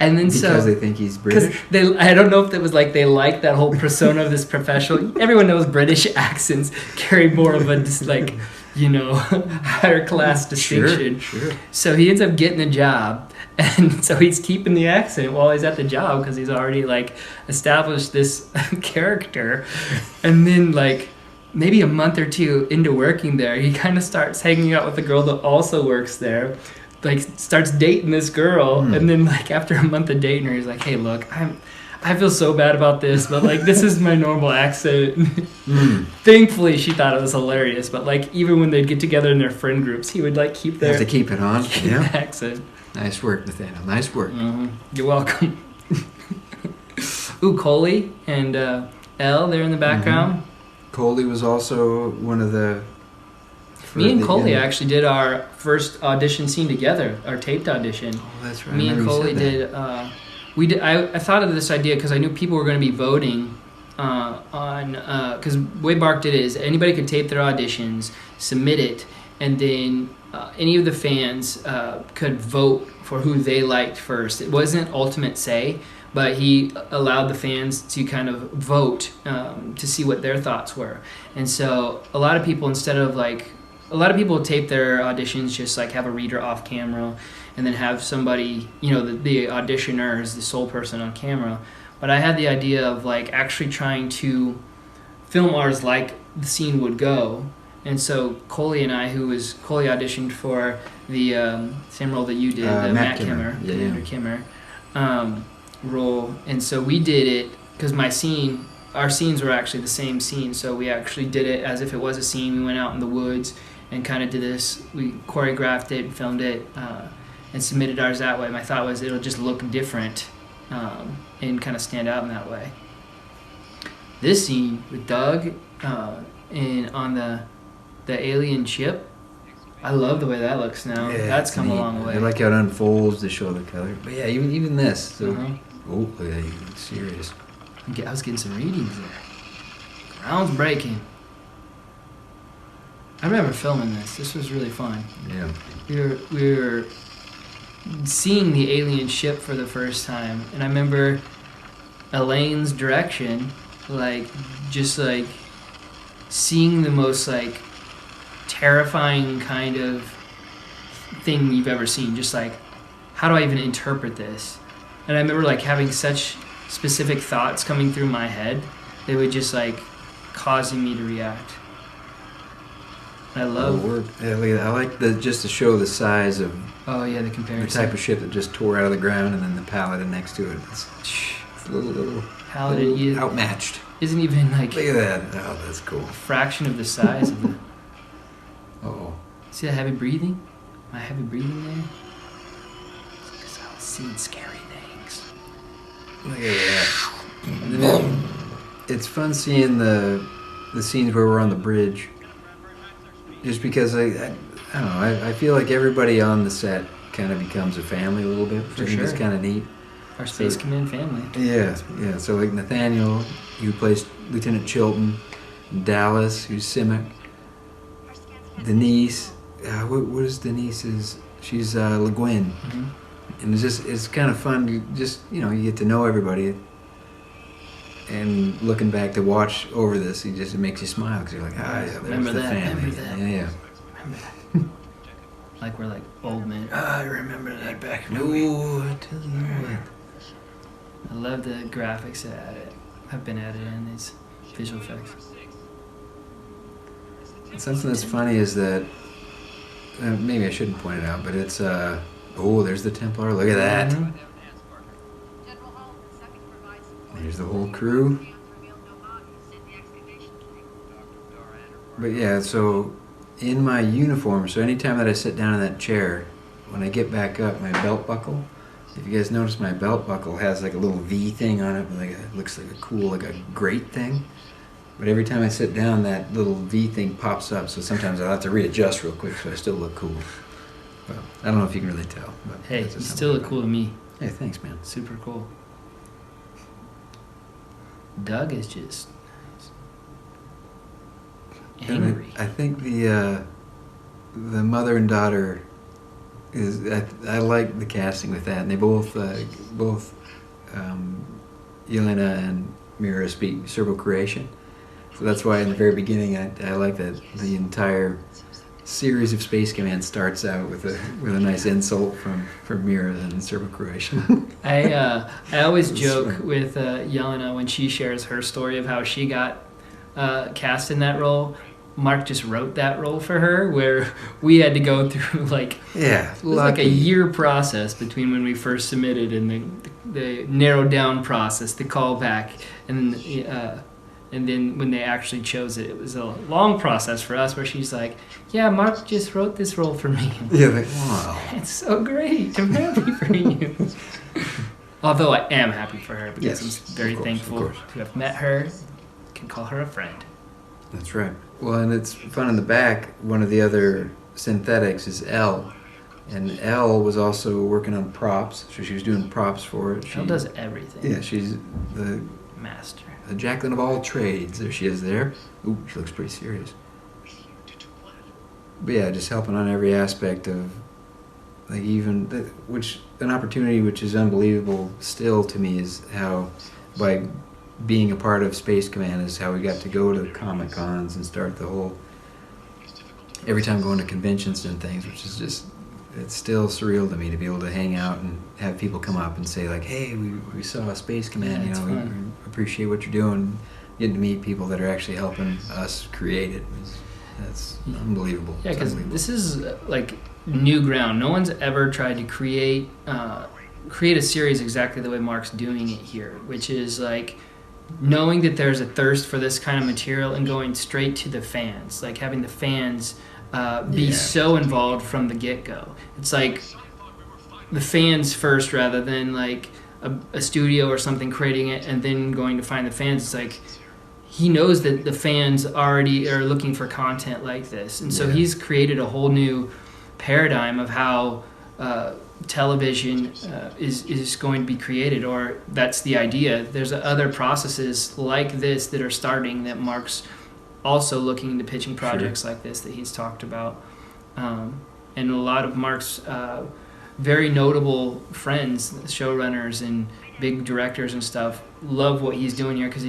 And then because they think he's because British. I don't know if it was like they like that whole persona of this professional. Everyone knows British accents carry more of a just like, higher class distinction. Sure. So he ends up getting the job, and so he's keeping the accent while he's at the job because he's already like established this character. And then like maybe a month or two into working there, he kind of starts hanging out with a girl that also works there. Like starts dating this girl, and then like after a month of dating her, he's like, "Hey, look, I feel so bad about this, but like this is my normal accent." Thankfully, she thought it was hilarious. But like even when they'd get together in their friend groups, he would like keep their Have to keep it on. Yeah. accent. Nice work, Nathaniel. Nice work. You're welcome. Ooh, Coley and Elle, they're in the background. Coley was also one of the. Me and Coley actually did our first audition scene together, our taped audition. Oh, that's right. Me and Coley did. We did. I thought of this idea because I knew people were going to be voting on because way Bark did it is anybody could tape their auditions, submit it, and then any of the fans could vote for who they liked first. It wasn't ultimate say, but he allowed the fans to kind of vote to see what their thoughts were. And so a lot of people tape their auditions just like have a reader off camera and then have somebody, the auditioner is the sole person on camera. But I had the idea of like actually trying to film ours like the scene would go. And so Coley and I, Coley auditioned for the same role that you did, the Matt Kimmer, Andrew Kimmer role. And so we did it because our scenes were actually the same scene. So we actually did it as if it was a scene. We went out in the woods and kind of did this. We choreographed it, filmed it, and submitted ours that way. My thought was it'll just look different and kind of stand out in that way. This scene with Doug and on the alien ship, I love the way that looks now. Yeah, that's come a long way. I like how it unfolds to show the color. But yeah, even this. So, Oh, look at that, it's serious. I was getting some readings there. Ground's breaking. I remember filming this. This was really fun. Yeah. We were seeing the alien ship for the first time, and I remember Elaine's direction, just seeing the most terrifying kind of thing you've ever seen. Just how do I even interpret this? And I remember having such specific thoughts coming through my head. They would just causing me to react. I love. Yeah, I like just to show the size of. Oh yeah, the comparison. The type of ship that just tore out of the ground, and then the pallet next to it. It's a little outmatched. Isn't even Look at that! Oh, that's cool. A fraction of the size of the. Oh. See that heavy breathing? My heavy breathing there. Because I was seeing scary things. Look at that. And then it's fun seeing the scenes where we're on the bridge. Just because I don't know, I feel like everybody on the set kind of becomes a family a little bit. For sure. It's kind of neat. Our Space Command family. Yeah. So Nathaniel, who plays Lieutenant Chilton, Dallas, who's Simic, Denise, what is Denise's? She's Le Guin. Mm-hmm. And it's kind of fun to just, you get to know everybody. And looking back to watch over this, it makes you smile because you're like, yeah, there's the family. Remember that. Yeah. Remember that. We're old men. I remember that back. No, I tell you what. I love the graphics that have been added in these visual effects. Something that's funny is that maybe I shouldn't point it out, but it's there's the Templar. Look at that. Mm-hmm. There's the whole crew. But yeah, so in my uniform, so anytime that I sit down in that chair, when I get back up, my belt buckle, if you guys notice, my belt buckle has a little V thing on it, it looks like a cool, a grate thing. But every time I sit down, that little V thing pops up, so sometimes I'll have to readjust real quick so I still look cool. But I don't know if you can really tell. But hey, you still look cool to me. Hey, thanks, man. Super cool. Doug is just angry. I think the mother and daughter I like the casting with that, and they both Yelena and Mira speak Serbo-Croatian, so that's why in the very beginning I like that the entire series of Space Command starts out with a nice insult from Mira in Serbo-Croatian. I always joke with Yelena when she shares her story of how she got cast in that role. Mark just wrote that role for her, where we had to go through it was like a year process between when we first submitted and the narrowed down process, the callback, and then when they actually chose it, it was a long process for us. Where she's like, "Yeah, Mark just wrote this role for me." Yeah, like, wow, it's so great. I'm happy for you. Although I am happy for her because I'm very thankful to have met her. Can call her a friend. That's right. Well, and it's fun in the back. One of the other synthetics is Elle. And Elle was also working on props, so she was doing props for it. Elle does everything. Yeah, she's the master. The Jacqueline of all trades. There she is there. Ooh, she looks pretty serious. But yeah, just helping on every aspect of, an opportunity which is unbelievable still to me is how, by being a part of Space Command, is how we got to go to Comic Cons and start the whole, every time going to conventions and things, which is just, it's still surreal to me to be able to hang out and have people come up and say like, hey, we saw Space Command, we appreciate what you're doing. Getting to meet people that are actually helping us create it. That's unbelievable. Yeah, because this is new ground. No one's ever tried to create a series exactly the way Mark's doing it here, which is knowing that there's a thirst for this kind of material and going straight to the fans, having the fans be so involved from the get-go. It's like the fans first rather than a studio or something creating it and then going to find the fans. It's he knows that the fans already are looking for content like this, and so he's created a whole new paradigm of how television is going to be created, or that's the idea. There's other processes like this that are starting that Mark's also looking into pitching projects like this that he's talked about. And a lot of Mark's very notable friends, showrunners and big directors and stuff, love what he's doing here because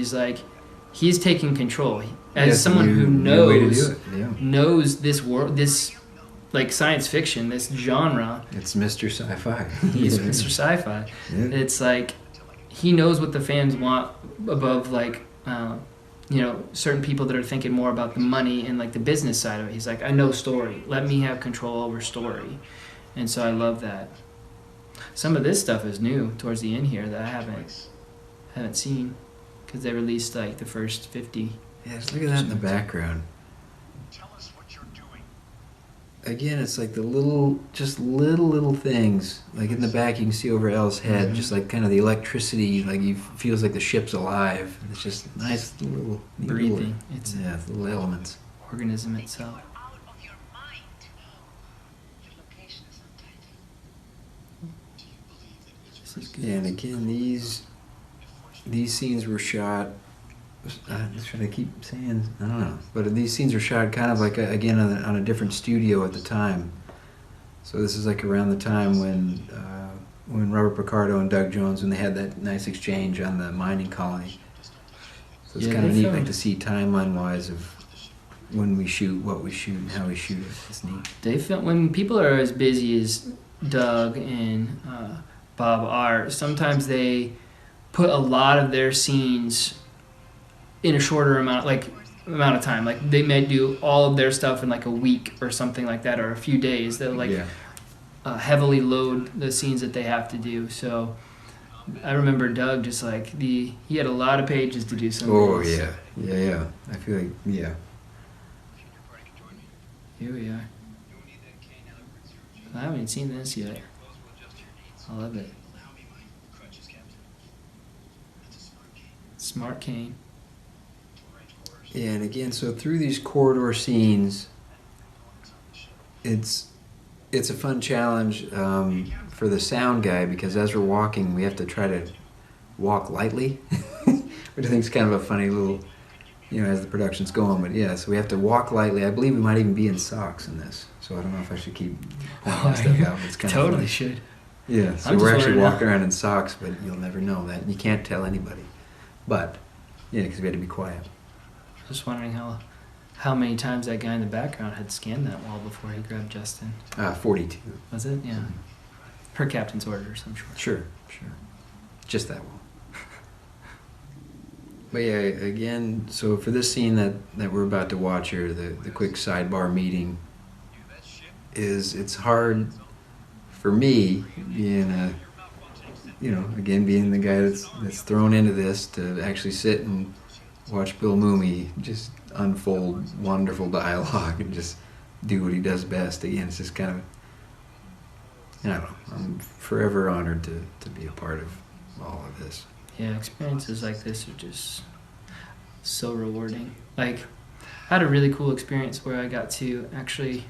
he's taking control. As someone who knows this world, this science fiction, this genre. It's Mr. Sci-Fi. He's Mr. Sci-Fi. Yeah. It's he knows what the fans want above certain people that are thinking more about the money and the business side of it. He's I know story. Let me have control over story. And so I love that. Some of this stuff is new towards the end here that I haven't seen because they released the first 50. Yeah, just look at that in the background. Again, it's the little things. In the back, you can see over Elle's head, just kind of the electricity. It feels like the ship's alive. It's just nice little breathing. It's little elements. Organism itself. This is good. Yeah, and again, these scenes were shot. Should I keep saying? I don't know. But these scenes are shot kind of again on a different studio at the time. So this is around the time when Robert Picardo and Doug Jones, when they had that nice exchange on the mining colony. So it's kind of neat to see timeline-wise of when we shoot, what we shoot, and how we shoot it. It's neat. They film when people are as busy as Doug and Bob are. Sometimes they put a lot of their scenes in a shorter amount of time. They may do all of their stuff in a week or something like that, or a few days. They'll heavily load the scenes that they have to do. So I remember Doug just he had a lot of pages to do some. Oh yeah. I feel Here we are. I haven't even seen this yet. I love it. Smart cane. Yeah, and again, so through these corridor scenes, it's a fun challenge for the sound guy, because as we're walking, we have to try to walk lightly, which I think is kind of a funny little as the production's going. But yeah, so we have to walk lightly. I believe we might even be in socks in this. So I don't know if I should keep pointing that stuff out. It's kind of Totally funny. should. Yeah, so I'm we're just actually wondering walking around in socks, but you'll never know that. You can't tell anybody. But, yeah, because we had to be quiet. Just wondering how many times that guy in the background had scanned that wall before he grabbed Justin. 42. Was it? Yeah. Per captain's orders, I'm sure. Sure. Just that one. But yeah, again, so for this scene that we're about to watch here, the quick sidebar meeting, it's hard for me being being the guy that's thrown into this to actually sit and watch Bill Mooney just unfold wonderful dialogue and just do what he does best. Again, it's just kind of, I don't know, I'm forever honored to be a part of all of this. Yeah, experiences like this are just so rewarding. Like, I had a really cool experience where I got to actually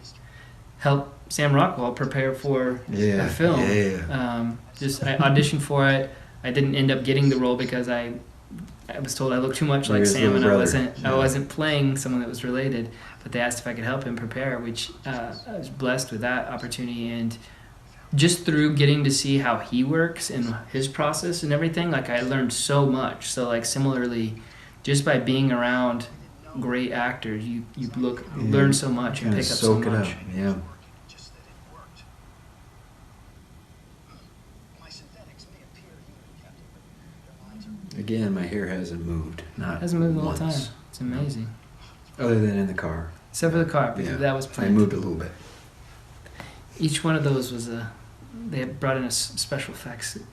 help Sam Rockwell prepare for a film. Yeah. I auditioned for it. I didn't end up getting the role because I was told I looked too much like Sam, and I wasn't playing someone that was related. But they asked if I could help him prepare, which I was blessed with that opportunity. And just through getting to see how he works and his process and everything, like, I learned so much. So, like, similarly, just by being around great actors, you learn so much and pick up so much. Soak it up, yeah. Again, my hair hasn't moved. It hasn't moved the whole time. It's amazing. Other than in the car. Except for the car, because that was planned. I moved a little bit. Each one of those was they had brought in a special effects guy.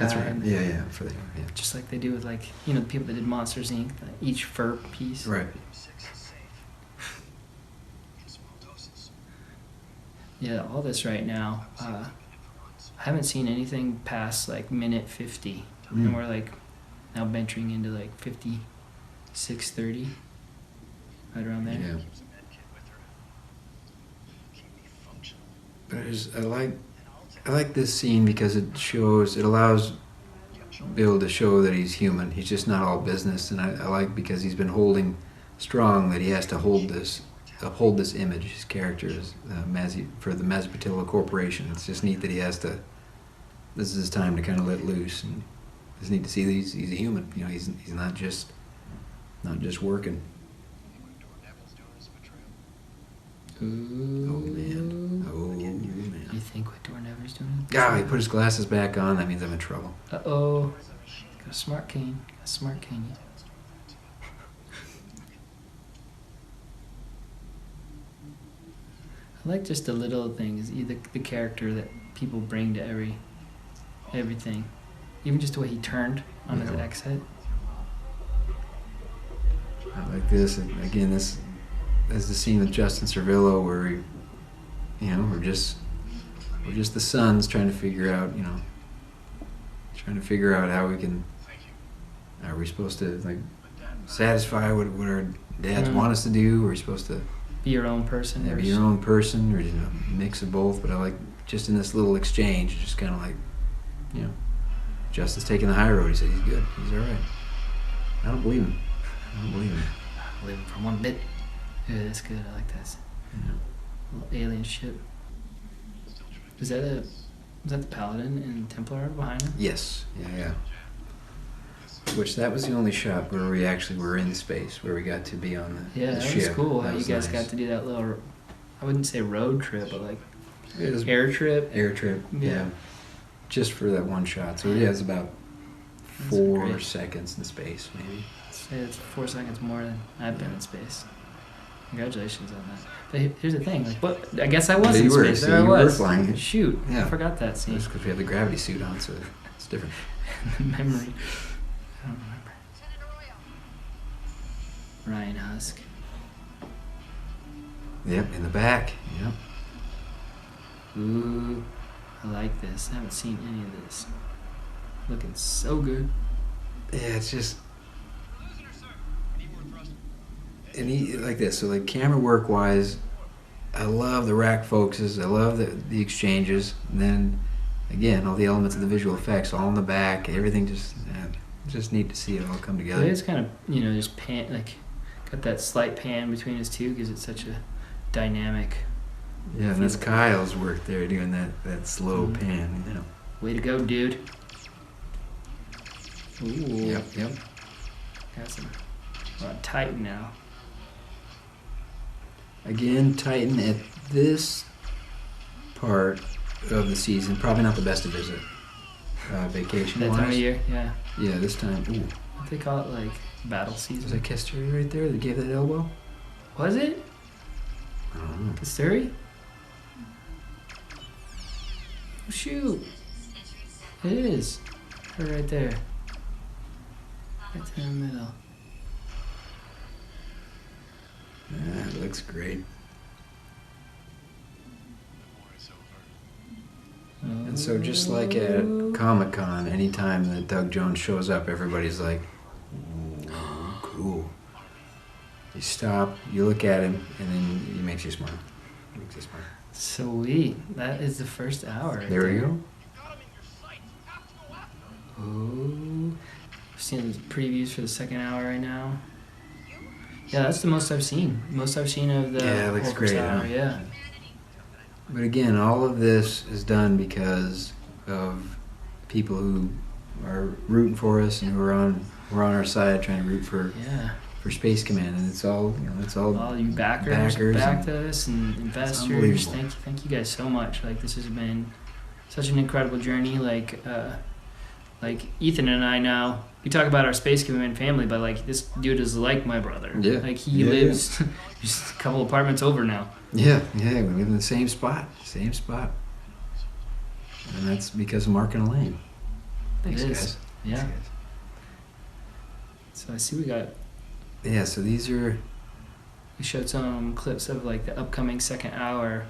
That's right. Yeah. Just like they do with, like, the people that did Monsters, Inc., each fur piece. Right. Yeah, all this right now, I haven't seen anything past, like, minute 50. And we're, like, now venturing into, like, 56:30, right around there. Yeah. But I like this scene because it allows Bill to show that he's human. He's just not all business, and I like because he's been holding strong that he has to uphold this image, his character is for the Mazapatilla Corporation. It's just neat that he has to. This is his time to kind of let loose, and it's neat to see that he's a human. He's not just working. Ooh. Oh man. You think what Dornever's doing? He put his glasses back on. That means I'm in trouble. Uh-oh. Got a smart cane. I like just the little things, the character that people bring to everything. Even just the way he turned on his exit. I like this. And again, this is the scene with Justin Servillo where we're just the sons trying to figure out how we can. Are we supposed to, like, satisfy what our dads want us to do? Or are we supposed to be your own person? Be your own person, or mix of both. But I like just in this little exchange, just kind of like, Justin's taking the high road. He said he's good. He's all right. I don't believe him. I don't believe him for one bit. Yeah, that's good. I like that. Little alien ship. Is that the Paladin and Templar behind him? Yes. Yeah. Which that was the only shot where we actually were in space, where we got to be on the that ship. was cool. How that you guys got to do that little, I wouldn't say road trip, but like air trip. Air trip. Yeah. Just for that one shot. So it's about 4 seconds in space, maybe. It's 4 seconds more than I've been in space. Congratulations on that. But here's the thing, like, what? I guess I was in space. There I was. You were flying. Shoot, I forgot that scene. Just because we had the gravity suit on, so it's different. Memory. I don't remember. Ryan Husk. Yep, in the back. Yep. Ooh, I like this. I haven't seen any of this. Looking so good. Yeah, it's just. And he like this, so like camera work wise, I love the rack focuses, I love the exchanges, and then again all the elements of the visual effects all in the back, everything just neat to see it all come together. It's kind of just Got that slight pan between his two because it's such a dynamic. Yeah, and that's Kyle's work there doing that slow pan. You know. Way to go, dude. Ooh. Yep. Got some Titan now. Again, Titan at this part of the season, probably not the best to visit. Vacation That wise. time of year, yeah. Yeah, this time. Ooh, What they call it, like battle was season. that Kesturi right there that gave that elbow? Was it? I don't know. Kasturi? Oh, shoot. It is. Her right there. Right there in the middle. That looks great. And so just like at Comic-Con, anytime that Doug Jones shows up, everybody's like, ooh, cool. You stop, you look at him, and then he makes you smile. Sweet. That is the first hour. Right There we go. Oh. I've seen the previews for the second hour right now. Yeah, that's the most I've seen. Most I've seen of the Yeah, it looks whole first great, hour, huh? yeah. But again, all of this is done because of people who are rooting for us and who are on our side trying to root for Yeah. Space Command, and it's all All you backers backed us and investors. unbelievable. Thank you guys so much. Like, this has been such an incredible journey. Like Ethan and I now, we talk about our Space Command family, but like this dude is like my brother. Yeah. Like he Yeah, lives just a couple apartments over now. Yeah, we live in the same spot, and that's because of Mark and Elaine. Thanks, It is. guys. Yeah. Thanks, guys. So I see we Yeah, so these are showed some clips of like the upcoming second hour.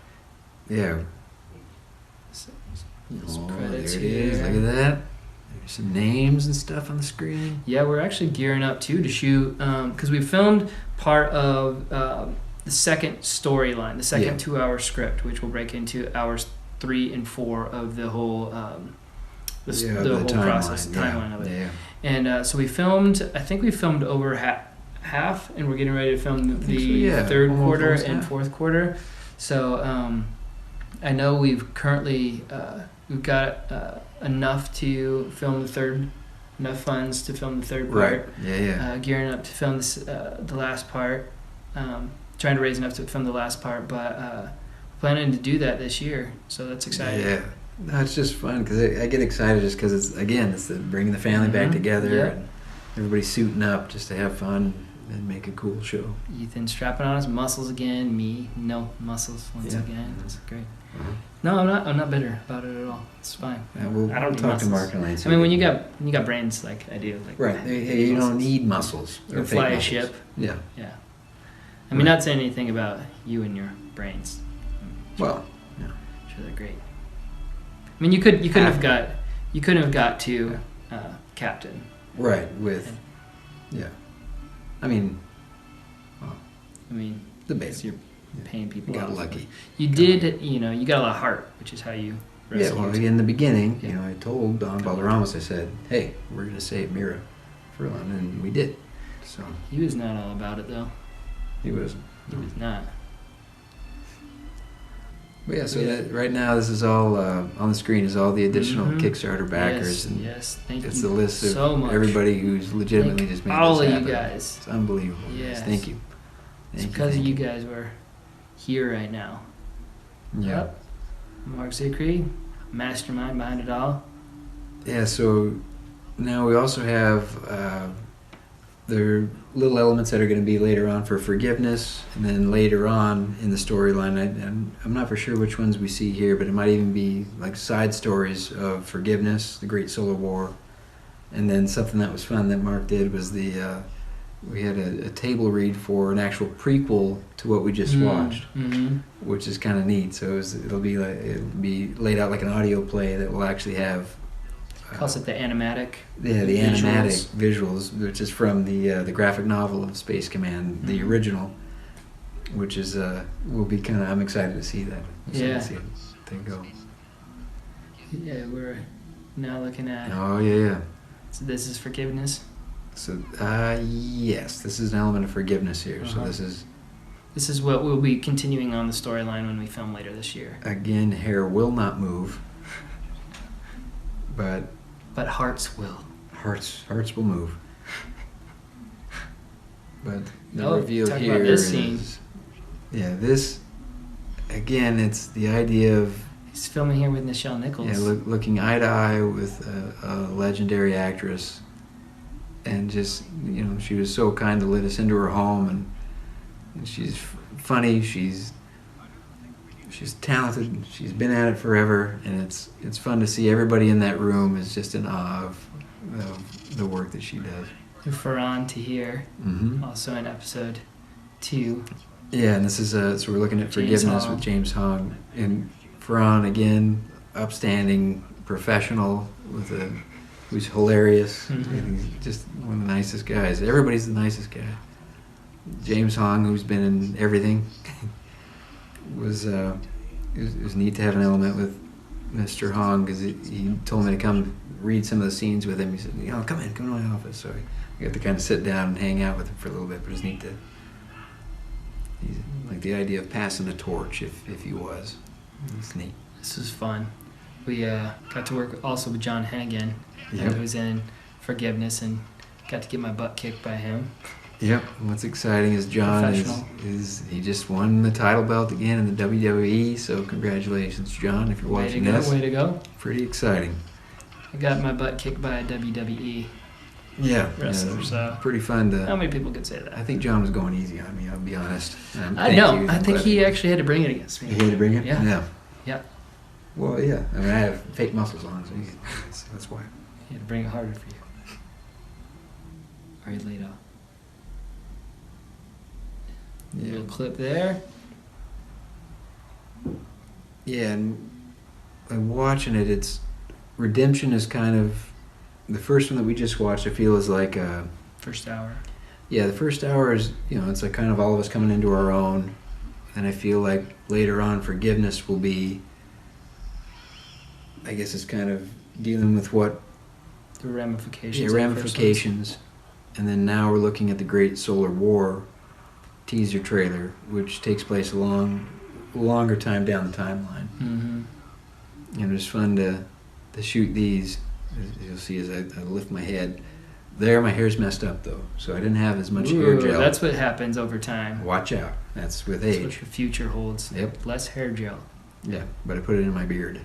yeah. Some Oh, credits there it is. here. Look at that. There's some names and stuff on the screen. Yeah, we're actually gearing up too to shoot because we filmed part of the second storyline, the second Yeah. 2-hour script, which will break into hours 3 and 4 of the whole the whole process, the timeline of it. Yeah. And so we filmed. I think we filmed over half, and we're getting ready to film the so, yeah. third Almost quarter and half. fourth quarter. So I know we've currently we've got enough to film the third, enough funds to film the third part. Right. Yeah. Gearing up to film this, the last part. Trying to raise enough to film the last part, but planning to do that this year. So that's exciting. Yeah. No, it's just fun because I get excited just because it's the bringing the family back Mhm. together Yeah. and everybody suiting up just to have fun and make a cool show. Ethan strapping on his muscles again. Me, no muscles once Yeah. again. It's great. Uh-huh. No, I'm not bitter about it at all. It's fine. And we'll I don't need talk to muscles. Mark and Elaine. I mean, when you got brains like I do, like right, you don't need muscles. You or can fake fly a muscles. ship. Yeah. Yeah. I mean, not saying anything about you and your brains. Well, I'm sure they're great. I mean, you couldn't have got to captain. right with, yeah. I mean, I mean, the because base. you're paying people. You got off. lucky. You did, you got a lot of heart, which is how you. Yeah, rescued. well, in the beginning, Yeah. I told Don Balderramas, I said, hey, we're going to save Mira Furlan, and we did. So He was not all about it though. he wasn't. He was not. But yeah, so that right now this is all on the screen is all the additional Mhm. Kickstarter backers, Yes, and yes. Thank it's you the list of so much. everybody who's legitimately Thank just made all this of you happen. guys. It's unbelievable. Yes. Thank you. It's Thank because of thank you guys we're here right now. Yeah. Yep. Mark Zickery, mastermind behind it all. Yeah, so now we also have there are little elements that are going to be later on for forgiveness, and then later on in the storyline, I'm not for sure which ones we see here, but it might even be like side stories of forgiveness, the Great Solar War, and then something that was fun that Mark did was we had a table read for an actual prequel to what we just watched, Mm-hmm. which is kind of neat. So it'll be laid out like an audio play that will actually have. Calls it the animatic. Yeah, the visuals. animatic visuals, which is from the graphic novel of Space Command, the Mhm. original, which is will be kind of. I'm excited to see that. I'm excited Yeah. to see it thing go. Yeah, we're now looking at. Oh yeah. So this is forgiveness. So, yes, this is an element of forgiveness here. So This is what we'll be continuing on the storyline when we film later this year. again, hair will not move, but hearts will. hearts will move. But the Oh, reveal talk here about this is, scene. yeah, this again. It's the idea of He's filming here with Nichelle Nichols. looking eye to eye with a legendary actress, and just she was so kind to let us into her home, and she's funny. She's talented. She's been at it forever, and it's fun to see everybody in that room is just in awe of the work that she does. Farhan Tahir, Mm-hmm. also in episode 2. Yeah, and this is so we're looking at James forgiveness Hong. with James Hong, and Farhan again, upstanding professional who's hilarious. Mhm. And he's just one of the nicest guys. Everybody's the nicest guy. James Hong, who's been in everything, it was neat to have an element with Mr. Hong because he told me to come read some of the scenes with him. He said, come in to my office. So I got to kind of sit down and hang out with him for a little bit, but it's neat he's like the idea of passing the torch if he was. It's neat. This was fun. We got to work also with John Hennigan, Yep. who was in Forgiveness, and got to get my butt kicked by him. Yep. What's exciting is John is he just won the title belt again in the WWE. So congratulations, John, if you're watching this. Way to go. Pretty exciting. I got my butt kicked by a WWE Yeah. wrestler, so pretty fun how to. many people could say that? I think John was going easy on me. I'll be honest. I know. I think he actually had to bring it against me. He had to bring it. Yeah. Yeah. Well, yeah. I mean, I have fake muscles on, so that's why. He had to bring it harder for you. Are you laid off? Yeah. Little clip there. Yeah, and watching it, it's Redemption is kind of the first one that we just watched. I feel is like First hour. yeah, the first hour is it's like kind of all of us coming into our own, and I feel like later on Forgiveness will be. I guess it's kind of dealing with what The ramifications. yeah, of the first ramifications, and then now we're looking at the Great Solar War teaser trailer, which takes place a longer time down the timeline. one. And it's fun to shoot these. As you'll see as I lift my head. There, my hair's messed up though, so I didn't have as much hair Ooh, gel. that's what happens over time. Watch out. That's with That's what age. your future holds. Yep. Less hair gel. Yeah, but I put it in my beard.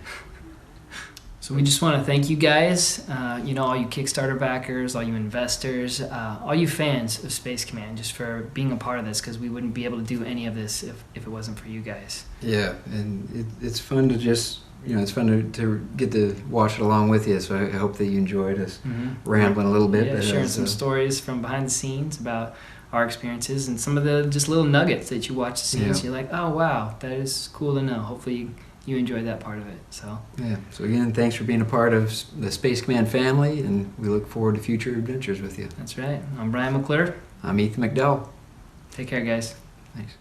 So we just want to thank you guys, all you Kickstarter backers, all you investors, all you fans of Space Command, just for being a part of this, because we wouldn't be able to do any of this if it wasn't for you guys. Yeah, and it's fun to just, it's fun to get to watch it along with you, so I hope that you enjoyed us rambling a little bit. Yeah, but sharing some stories from behind the scenes about our experiences and some of the just little nuggets that you watch the scenes. Yeah. And you're like, oh, wow, that is cool to know. Hopefully you enjoyed that part of it. So Yeah, so again, thanks for being a part of the Space Command family, and we look forward to future adventures with you. that's right. I'm Bryan McClure. I'm Ethan McDowell. Take care, guys. Thanks.